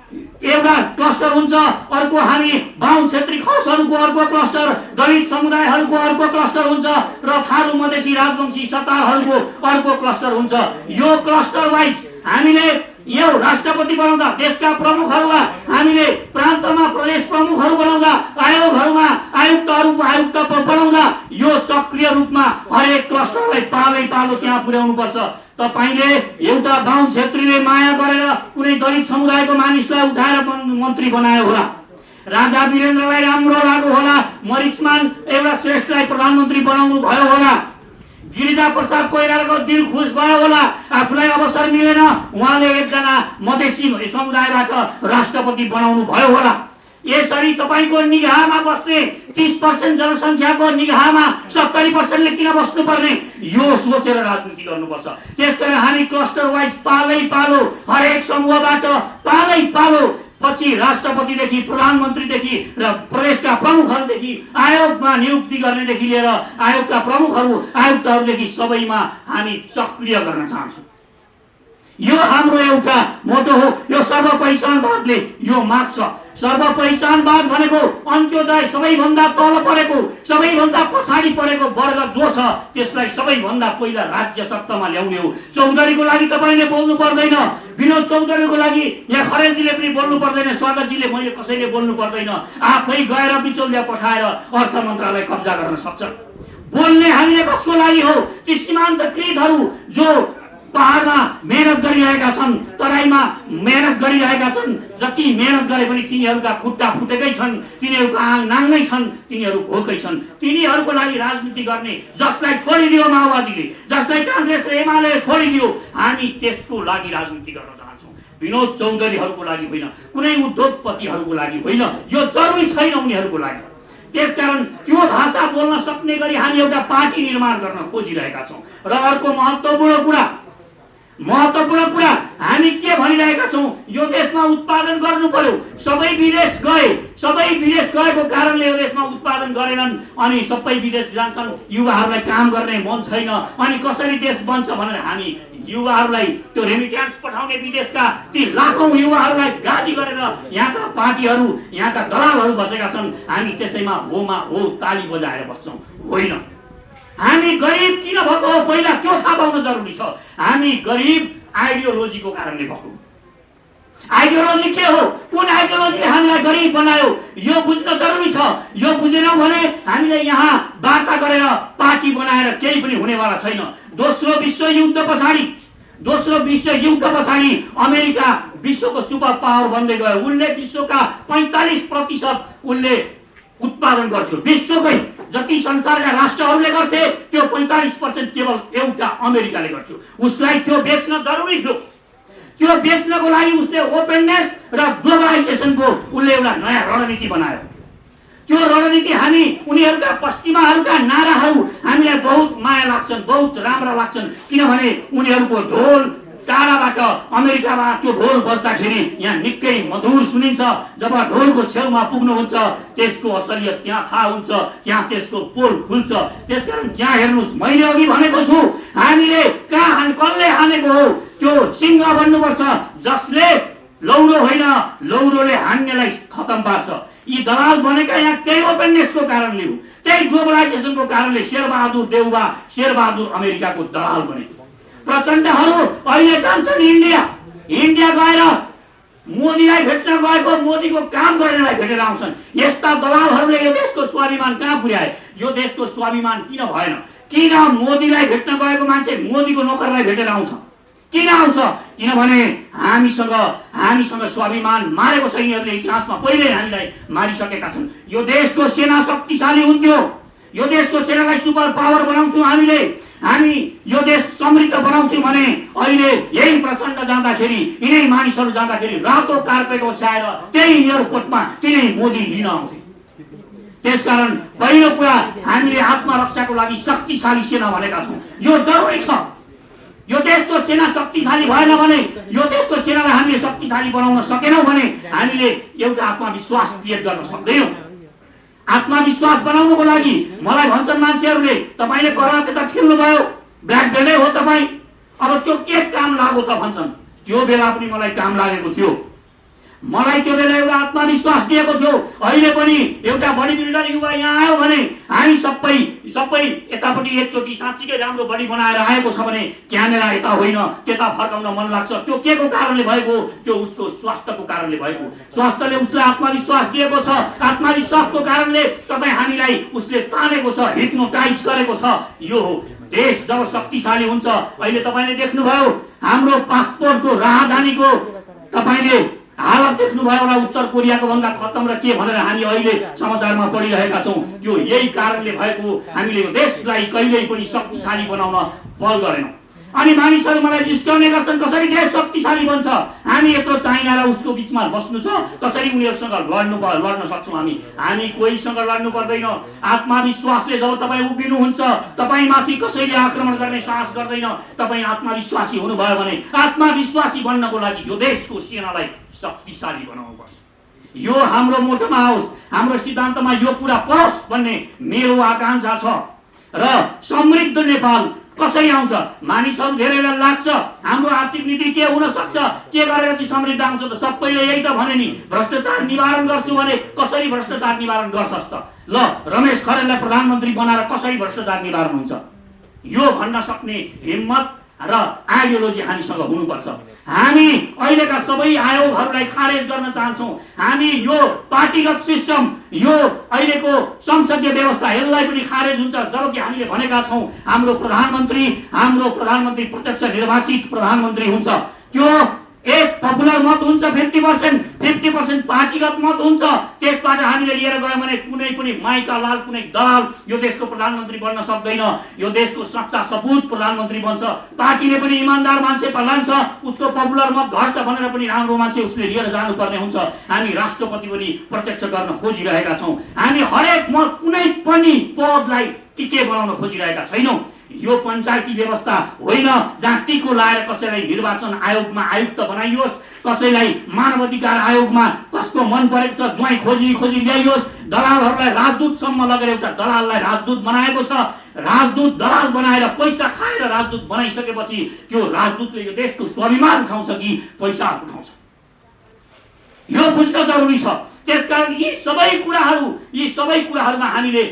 एउटा क्लस्टर हुन्छ, अर्को हामी बाहुन क्षेत्री खसहरूको अर्को क्लस्टर, दलित समुदायहरूको अर्को क्लस्टर हुन्छ र थारू मधेसी राजवंशी सतारहरूको अर्को क्लस्टर हुन्छ। यो क्लस्टर वाइज हामीले यो राष्ट्रपति बनाउँदा देशका प्रमुखहरूलाई हामीले प्रान्तमा प्रदेश प्रमुखहरू बनाउँदा आयोगहरूमा आयुक्तहरू आयुक्त बनाउँदा यो चक्रिय रूपमा हरेक क्लस्टरलाई पालो त्यहाँ पुर्याउनु पर्छ। तपाईले एउटा बाहुन क्षेत्रीले माया गरेर कुनै दलित समुदायको मानिसलाई उठाएर मन्त्री बनायो होला, राजा वीरेन्द्रलाई राम्रो लाग्यो होला, मरिचमान एउटा श्रेष्ठलाई प्रधानमन्त्री बनाउनु भयो होला, गिरिजा प्रसाद कोइरालाको दिल खुश भयो होला, आफूलाई अवसर मिलेन उहाँले एकजना मधेसी समुदायबाट राष्ट्रपति बनाउनु भयो होला। यसरी तपाईको निगाहमा बस्ने 30% जनसङ्ख्याको निगाहमा 70%ले किन बस्नुपर्ने, यो सोचेर राजनीति गर्नुपर्छ। त्यसकारण हामी क्लस्टर वाइज पालो हरेक समूहबाट पालो पछि राष्ट्रपतिदेखि प्रधानमन्त्रीदेखि र प्रदेशका प्रमुखहरूदेखि आयोगमा नियुक्ति गर्नेदेखि लिएर आयोगका प्रमुखहरू आयुक्तहरूदेखि सबैमा हामी सक्रिय गर्न चाहन्छौँ। यो हाम्रो एउटा मोटो हो। यो सर्वपहिचानवादले यो माग्छ। सर्वपहिचानवाद भनेको अन्त्योदय सबैभन्दा तल परेको सबैभन्दा पछाडि परेको वर्ग जो छ त्यसलाई सबैभन्दा पहिला राज्य सत्तामा ल्याउने हो। चौधरीको लागि तपाईले बोल्नु पर्दैन, विनोद चौधरीको लागि यहाँ खरेलजीले पनि बोल्नु पर्दैन, स्वागतजीले मैले कसैले बोल्नु पर्दैन। आफै गएर बिचौलिया पठाएर अर्थ मन्त्रालय कब्जा गर्न सक्छ। बोल्ने हामीले कसको लागि हो? ती सीमान्तकृतहरू जो पहाडमा मेहनत गरिरहेका छन्, तराईमा मेहनत गरिरहेका छन्, जति मेहनत गरे पनि तिनीहरूका खुट्टा फुटेकै छन्, तिनीहरूका आङ नाङ्गै छन्, तिनीहरू भोकै छन्। तिनीहरूको लागि राजनीति गर्ने जसलाई छोडिदियो माओवादीले, जसलाई काङ्ग्रेस र एमाले छोडिदियो, हामी त्यसको लागि राजनीति गर्न चाहन्छौँ। विनोद चौधरीहरूको लागि होइन, कुनै उद्योगपतिहरूको लागि होइन, यो जरुरी छैन उनीहरूको लागि। त्यसकारण त्यो भाषा बोल्न सक्ने गरी हामी एउटा पार्टी निर्माण गर्न खोजिरहेका छौँ। र अर्को महत्त्वपूर्ण कुरा हामी के भनिरहेका छौँ, यो देशमा उत्पादन गर्नु पर्यो। सबै विदेश गएको कारणले यो देशमा उत्पादन गरेनन् अनि सबै विदेश जान्छन्। युवाहरूलाई काम गर्ने मन छैन अनि कसरी देश बन्छ भनेर हामी युवाहरूलाई त्यो रेमिट्यान्स पठाउने विदेशका ती लाखौं युवाहरूलाई गाली गरेर यहाँका पार्टीहरू यहाँका दलालहरू बसेका छन्। हामी त्यसैमा हो ताली बजाएर बस्छौँ। होइन, हामी गरिब किन भएको हो पहिला त्यो थाहा पाउन जरुरी छ। हामी गरिब आइडियोलोजीको कारणले भएको। आइडियोलोजी के हो, कुन आइडियोलोजीले हामीलाई गरिब बनायो यो बुझ्न जरुरी छ। यो बुझेनौँ भने हामीले यहाँ वार्ता गरेर पार्टी बनाएर केही पनि हुनेवाला छैन। दोस्रो विश्वयुद्ध पछाडि अमेरिका विश्वको सुपर पावर बन्दै गयो। उनले विश्वका 45% उनले उत्पादन गर्थ्यो। विश्वकै जति संसारका राष्ट्रहरूले गर्थे त्यो 45% केवल एउटा अमेरिकाले गर्थ्यो। उसलाई त्यो बेच्न जरुरी थियो। त्यो बेच्नको लागि उसले ओपननेस र ग्लोबलाइजेसनको उसले एउटा नयाँ रणनीति बनायो। त्यो रणनीति हामी उनीहरूका पश्चिमाहरूका नाराहरू हामीलाई बहुत माया लाग्छन्, बहुत राम्रा लाग्छन्, किनभने उनीहरूको ढोल टाढाबाट अमेरिकामा त्यो ढोल बज्दाखेरि यहाँ निकै मधुर सुनिन्छ। जब ढोलको छेउमा पुग्नुहुन्छ त्यसको असलियत त्यहाँ थाहा हुन्छ, त्यहाँ त्यसको पोल खुल्छ। त्यसकारण त्यहाँ हेर्नुहोस्, मैले अघि भनेको छु हामीले कसले हानेको हो त्यो सिंह बन्नुपर्छ, जसले लौरो होइन लौरोले हान्नेलाई खतम पार्छ। यी दलाल बनेका यहाँ त्यही ओपननेसको कारणले हो, त्यही ग्लोबलाइजेसनको कारणले शेरबहादुर देउबा शेरबहादुर अमेरिकाको दलाल बने। प्रचण्डहरू अहिले जान्छन् इन्डिया गएर मोदीलाई भेट्न गएको मोदीको काम गर्नेलाई भेटेर आउँछन्। यस्ता दलालहरूले यो देशको स्वाभिमान कहाँ पुर्याए? यो देशको स्वाभिमान किन भएन? किन मोदीलाई भेट्न गएको मान्छे मोदीको नोकरलाई भेटेर आउँछ? किन आउँछ? किनभने हामीसँग स्वाभिमान मारेको छ। यिनीहरूले इतिहासमा पहिल्यै हामीलाई मारिसकेका छन्। यो देशको सेना शक्तिशाली हुन्थ्यो, यो देशको सेनालाई सुपर पावर बनाउँथ्यौँ हामी यो देश समृद्ध बनाउँथ्यौँ भने अहिले यही प्रचण्ड जाँदाखेरि यिनै मानिसहरू जाँदाखेरि रातो कार्पेट ओछ्याएर त्यही एयरपोर्टमा तिनै मोदी लिन आउँथे। त्यसकारण पहिलो कुरा हामीले आत्मरक्षाको लागि शक्तिशाली सेना भनेका छौँ। यो जरुरी छ। यो देशको सेना शक्तिशाली भएन भने, यो देशको सेनालाई हामीले शक्तिशाली बनाउन सकेनौँ भने हामीले एउटा आत्मविश्वास क्रिएट गर्न सक्दैनौँ। आत्मविश्वास बनाउनको लागि मलाई भन्छन् मान्छेहरूले, तपाईँले कराते त खेल्नुभयो, ब्ल्याक बेल्टै हो तपाईँ, अब त्यो के काम लाग्यो त भन्छन्। त्यो बेला पनि मलाई काम लागेको थियो। मलाई त्यो बेला एउटा आत्मविश्वास दिएको थियो। अहिले पनि एउटा बडी बिल्डर युवा यहाँ आयो भने हामी सबै यतापट्टि एकचोटि साँच्चीकै राम्रो बडी बनाएर आएको छ भने क्यामेरा यता होइन त्यता फर्काउन मन लाग्छ। त्यो के को कारणले भएको? त्यो उसको स्वास्थ्यको कारणले भएको। स्वास्थ्यले उसलाई आत्मविश्वास दिएको छ। आत्मविश्वासको कारणले तपाईँ हामीलाई उसले तानेको छ, हिप्नोटाइज गरेको छ। यो हो देश जब शक्तिशाली हुन्छ। अहिले तपाईँले देख्नुभयो हाम्रो पासपोर्टको राहदानीको तपाईँले हालत देख्नुभयो होला, उत्तर कोरियाको भन्दा खत्तम र के भनेर हामी अहिले समाचारमा पढिरहेका छौँ। यो यही कारणले भएको। हामीले यो देशलाई कहिल्यै पनि शक्तिशाली बनाउन पहल गरेनौँ। अनि मानिसहरू मलाई जिस्काउने गर्छन्, कसरी देश शक्तिशाली बन्छ? हामी यत्रो चाइना र उसको बिचमा बस्नु छ, कसरी उनीहरूसँग लड्न सक्छौँ? हामी कोहीसँग लड्नु पर्दैन। आत्मविश्वासले जब तपाईँ उभिनुहुन्छ, तपाईँमाथि कसैले आक्रमण गर्ने साहस गर्दैन। तपाईँ आत्मविश्वासी हुनुभयो भने, आत्मविश्वासी बन्नको लागि यो देशको सेनालाई शक्तिशाली बनाउनुपर्छ। यो हाम्रो मोटोमा आओस्, हाम्रो सिद्धान्तमा यो कुरा परोस् भन्ने मेरो आकांक्षा छ। र समृद्ध नेपाल कसरी आउँछ? मानिसहरू धेरैलाई लाग्छ हाम्रो आर्थिक नीति के हुन सक्छ, के गरेर चाहिँ समृद्ध आउँछ त? सबैले यही त भने नि, भ्रष्टाचार निवारण गर्छु भने कसरी भ्रष्टाचार निवारण गर्छस् त? ल, रमेश खरेललाई प्रधानमन्त्री बनाएर कसरी भ्रष्टाचार निवारण हुन्छ? यो भन्न सक्ने हिम्मत र आइडियोलोजी हामीसँग हुनुपर्छ। हामी अहिलेका सबै आयोगहरूलाई खारेज गर्न चाहन्छौँ। हामी यो पार्टीगत सिस्टम, यो अहिलेको संसदीय व्यवस्था, यसलाई पनि खारेज हुन्छ। जबकि हामीले भनेका छौँ हाम्रो प्रधानमन्त्री प्रत्यक्ष निर्वाचित प्रधानमन्त्री हुन्छ। त्यो एक पपुलर मत हुन्छ 50% पार्टीगत मत हुन्छ। त्यसबाट हामीले लिएर गयौँ भने कुनै पनि माइका लाल, कुनै दलाल यो देशको प्रधानमन्त्री बन्न सक्दैन। यो देशको सच्चा सपुत प्रधानमन्त्री बन्छ। पार्टीले पनि इमान्दार मान्छे लान्छ, उसको पपुलर मत घट्छ भनेर पनि राम्रो मान्छे उसले लिएर जानुपर्ने हुन्छ। हामी राष्ट्रपति पनि प्रत्यक्ष गर्न खोजिरहेका छौँ। हामी हरेक मत कुनै पनि पदलाई टिके बनाउन खोजिरहेका छैनौँ। यो पञ्चायती व्यवस्था होइन जहाँ टिको लाएर कसैलाई निर्वाचन आयोगमा आयुक्त बनाइयोस्, कसैलाई मानवाधिकार आयोगमा कसको मन परेको छ ज्वाइँ खोजी ल्याइयोस्। दलालहरूलाई राजदूतसम्म लगेर एउटा दलाललाई राजदूत बनाएको छ। राजदूत दलाल बनाएर पैसा खाएर राजदूत बनाइसकेपछि त्यो राजदूतले यो देशको स्वाभिमान उठाउँछ कि पैसा उठाउँछ? यो बुझ्न जरुरी छ। त्यसकारण यी सबै कुराहरूमा हामीले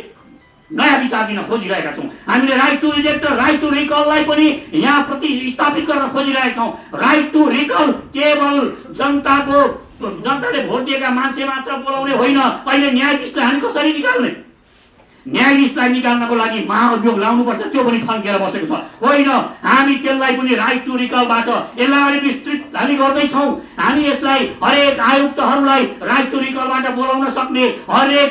नयाँ विचार दिन खोजिरहेका छौँ। हामीले राइट टु रिजेक्ट र राइट टु रिकललाई पनि यहाँ प्रतिस्थापित गर्न खोजिरहेका छौँ। राइट टु रिकल केवल जनताले भोट दिएका मान्छे मात्र बोलाउने होइन। अहिले न्यायाधीशलाई हामी कसरी निकाल्ने? न्यायाधीशलाई निकाल्नको लागि महाअभियोग लाउनुपर्छ, त्यो पनि थन्केर बसेको छ। होइन, हामी त्यसलाई पनि राइट टु रिकलबाट यसलाई विस्तृत हामी गर्दैछौँ। हामी यसलाई हरेक आयुक्तहरूलाई राइट टु रिकलबाट बोलाउन सक्ने, हरेक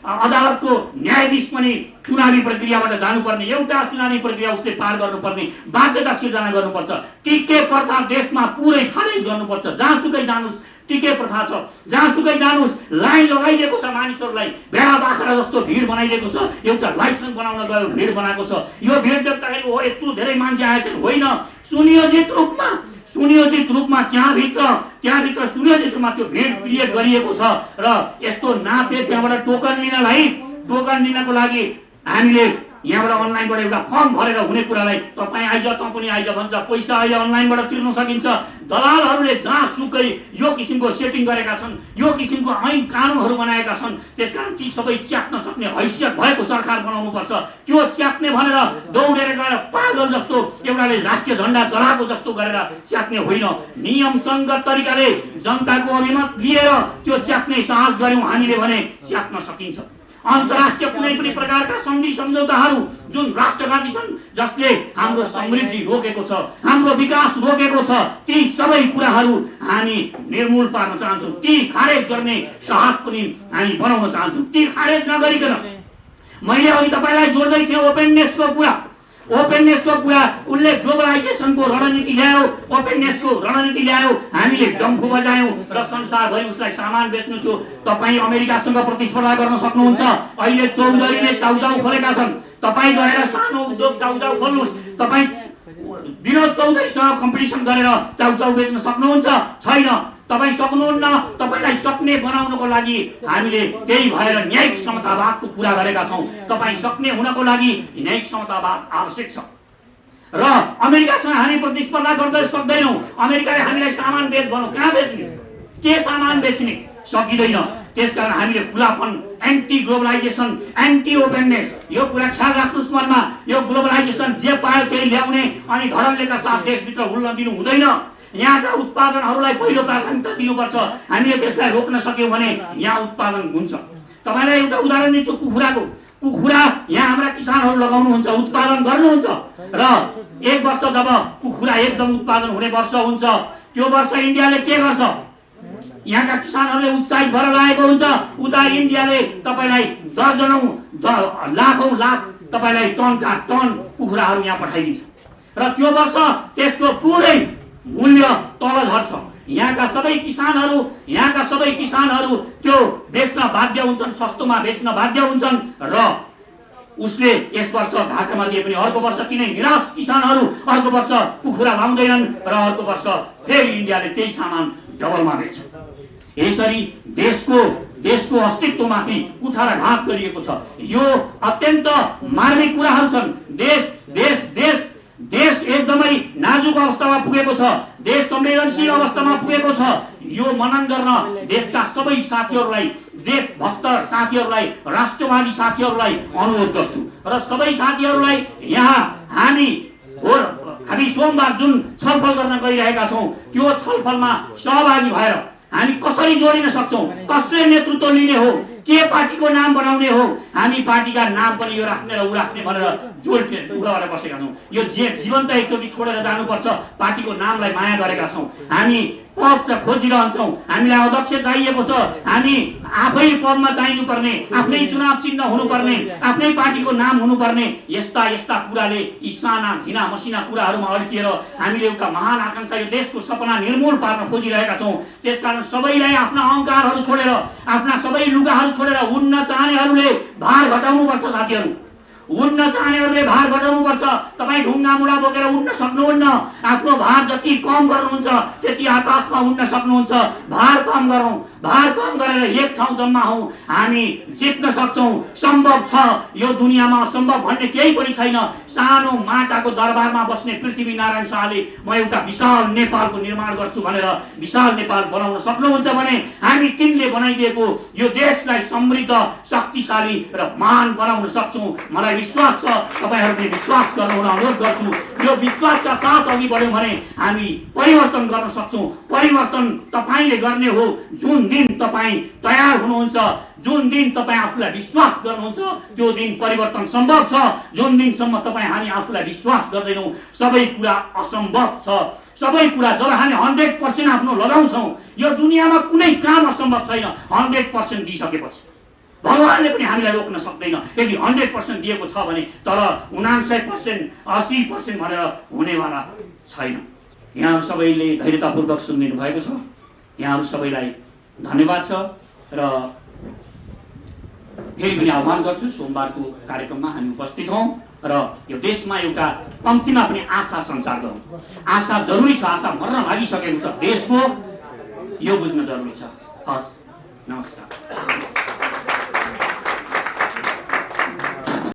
अदालतको न्यायाधीश पनि चुनावी प्रक्रियाबाट जानुपर्ने, एउटा चुनावी प्रक्रिया उसले पार गर्नुपर्ने बाध्यता सिर्जना गर्नुपर्छ। टिके प्रथा देशमा पुरै खारेज गर्नुपर्छ। जहाँसुकै जानुस् टिके प्रथा छ, जहाँसुकै जानुस् लाइन लगाइदिएको छ। मानिसहरूलाई भेडा बाख्रा जस्तो भिड बनाइदिएको छ। एउटा लाइसेन्स बनाउन गयो भिड बनाएको छ। यो भिड देख्दाखेरि हो यत्रो धेरै मान्छे आएछन्, होइन, सुनियोजित रूपमा त्यहाँभित्र सुनियोजित रूपमा त्यो भिड क्रिएट गरिएको छ। र यस्तो नाथे त्यहाँबाट टोकन लिनको लागि हामीले यहाँबाट अनलाइनबाट एउटा फर्म भरेर हुने कुरालाई तपाईँ आइज त पनि आइज भन्छ। पैसा अहिले अनलाइनबाट तिर्न सकिन्छ। दलालहरूले जहाँसुकै यो किसिमको सेटिङ गरेका छन्, यो किसिमको ऐन कानुनहरू बनाएका छन्। त्यसकारण ती सबै च्यात्न सक्ने हैसियत भएको सरकार बनाउनुपर्छ। त्यो च्यात्ने भनेर दौडेर गएर पागल जस्तो एउटाले राष्ट्रिय झन्डा जलाएको जस्तो गरेर च्यात्ने होइन। नियमसङ्गत तरिकाले जनताको अभिमत लिएर त्यो च्यात्ने साहस गऱ्यौँ हामीले भने च्यात्न सकिन्छ। अन्तर्राष्ट्रिय कुनै पनि प्रकारका सन्धि सम्झौताहरू जुन राष्ट्रघाती छन्, जसले हाम्रो समृद्धि रोकेको छ, हाम्रो विकास रोकेको छ, ती सबै कुराहरू हामी निर्मूल पार्न चाहन्छौँ। ती खारेज गर्ने साहस पनि हामी बनाउन चाहन्छौँ। ती खारेज नगरिकन मैले अघि तपाईँलाई जोड्दै थिएँ ओपेननेसको कुरा। ओपेननेसको कुरा, उसले ग्लोबलाइजेसनको रणनीति ल्यायो, ओपेननेसको रणनीति ल्यायो, हामीले डम्फु बजायौँ र संसारभरि उसलाई सामान बेच्नु थियो। तपाईँ अमेरिकासँग प्रतिस्पर्धा गर्न सक्नुहुन्छ। अहिले चौधरीले चाउचाउ खोलेका छन्, तपाईँ गएर सानो उद्योग चाउचाउ खोल्नुहोस्। तपाईँ विनोद चौधरीसँग कम्पिटिसन गरेर चाउचाउ बेच्न सक्नुहुन्छ? छैन, तपाईँ सक्नुहुन्न। तपाईँलाई सक्ने बनाउनको लागि हामीले त्यही भएर न्यायिक समतावादको कुरा गरेका छौँ। तपाईँ सक्ने हुनको लागि न्यायिक समतावाद आवश्यक छ र अमेरिकासँग हामी प्रतिस्पर्धा गर्न सक्दैनौँ। अमेरिकाले हामीलाई सामान बेच भनौँ, कहाँ बेच्ने, के सामान बेच्ने, सकिँदैन। त्यसकारण हामीले खुलापन, एन्टी ग्लोबलाइजेसन, एन्टी ओपेननेस, यो कुरा ख्याल राख्नुहोस् मनमा। यो ग्लोबलाइजेसन जे पायो त्यही ल्याउने अनि धरनलेका साथ देशभित्र हुल्न दिनु हुँदैन। यहाँका उत्पादनहरूलाई पहिलो प्राथमिकता दिनुपर्छ। हामीले त्यसलाई रोक्न सक्यौँ भने यहाँ उत्पादन हुन्छ। तपाईँलाई एउटा उदाहरण दिन्छु कुखुराको। कुखुरा यहाँ हाम्रा किसानहरू लगाउनुहुन्छ, उत्पादन गर्नुहुन्छ र एक वर्ष जब कुखुरा एकदम उत्पादन हुने वर्ष हुन्छ, त्यो वर्ष इन्डियाले के गर्छ? यहाँका किसानहरूले उत्साहित भएर लागेको हुन्छ। उता इन्डियाले तपाईँलाई दर्जनौं लाखौं लाख तपाईँलाई टनका टन कुखुराहरू यहाँ पठाइदिन्छ र त्यो वर्ष त्यसको पुरै मूल्य तल झर्छ। यहाँका सबै किसानहरू त्यो बेच्न बाध्य हुन्छन्, सस्तोमा बेच्न बाध्य हुन्छन् र उसले यस वर्ष घाटामा दिए पनि अर्को वर्ष किन निराश किसानहरू अर्को वर्ष कुखुरा लाउँदैनन् र अर्को वर्ष फेरि इन्डियाले त्यही सामान डबलमा बेच्छ। यसरी देशको अस्तित्वमाथि कुठाराघात गरिएको छ। यो अत्यन्त मार्मिक कुराहरू छन्। देश एकदमै नाजुक अवस्थामा पुगेको छ, देश संवेदनशील अवस्थामा पुगेको छ। यो मनन गर्न देशका सबै साथीहरूलाई, देशभक्त साथीहरूलाई, राष्ट्रवादी साथीहरूलाई अनुरोध गर्छु र सबै साथीहरूलाई यहाँ हामी सोमबार जुन छलफल गर्न गइरहेका छौँ त्यो छलफलमा सहभागी भएर हामी कसरी जोडिन सक्छौँ, कसले नेतृत्व लिने हो, के पार्टीको नाम बनाउने हो। हामी पार्टीका नाम पनि यो राख्ने र ऊ राख्ने भनेर जोडेर बसेका छौँ। यो जीवन्त एकचोटि छोडेर जानुपर्छ। पार्टीको नामलाई माया गरेका छौँ। हामी पद खोजिरहन्छौँ। हामीलाई अध्यक्ष चाहिएको छ। हामी आफै पदमा चाहिनु पर्ने, आफ्नै चुनाव चिन्ह हुनुपर्ने, आफ्नै पार्टीको नाम हुनुपर्ने, यस्ता कुराले यी साना झिना मसिना कुराहरूमा अड्किएर हामीले एउटा महान आकांक्षा, यो देशको सपना निर्मूल पार्न खोजिरहेका छौँ। त्यसकारण सबैलाई आफ्ना अहङ्कारहरू छोडेर, आफ्ना सबै लुगाहरू छोडेर उड्न चाहनेहरूले भार घटाउनुपर्छ। साथीहरू, उड्न चाहनेहरूले भार घटाउनुपर्छ। तपाईँ ढुङ्गा मुढा बोकेर उड्न सक्नुहुन्न। आफ्नो भार जति कम गर्नुहुन्छ त्यति आकाशमा उड्न सक्नुहुन्छ। भार कम गरौँ, भार कम गरेर एक ठाउँ जम्मा हौँ, हामी जित्न सक्छौँ। सम्भव छ, यो दुनियाँमा असम्भव भन्ने केही पनि छैन। सानो माटाको दरबारमा बस्ने पृथ्वीनारायण शाहले म एउटा विशाल नेपालको निर्माण गर्छु भनेर विशाल नेपाल बनाउन सक्नुहुन्छ भने हामी तिनले बनाइदिएको यो देशलाई समृद्ध, शक्तिशाली र महान बनाउन सक्छौँ। मलाई विश्वास छ, तपाईहरूले विश्वास गर्नुहुन अनुरोध गर्छु। यो विश्वासका साथ अघि बढ्यौँ भने हामी परिवर्तन गर्न सक्छौँ। परिवर्तन तपाईँले गर्ने हो। जुन दिन तपाईँ तयार हुनुहुन्छ, जुन दिन तपाईँ आफूलाई विश्वास गर्नुहुन्छ, त्यो दिन परिवर्तन सम्भव छ। जुन दिनसम्म हामी आफूलाई विश्वास गर्दैनौँ सबै कुरा असम्भव छ। सबै कुरा जब हामी 100% आफ्नो लगाउँछौँ, यो दुनियाँमा कुनै काम असम्भव छैन। 100% दिइसकेपछि भगवानले पनि हामीलाई रोक्न सक्दैन। यदि 100% दिएको छ भने तर 99%, 80% भनेर हुनेवाला छैन। यहाँहरू सबैले धैर्यतापूर्वक सुनिदिनु भएको छ। यहाँहरू सबैलाई धन्यवाद छ र फेरि पनि आह्वान गर्छु, सोमबारको कार्यक्रममा हामी उपस्थित हौँ र यो देशमा एउटा कम्तीमा पनि आशा सञ्चार गरौँ। आशा जरुरी छ, आशा मर्न लागिसकेको छ देशको, यो बुझ्न जरुरी छ। हस्, नमस्कार।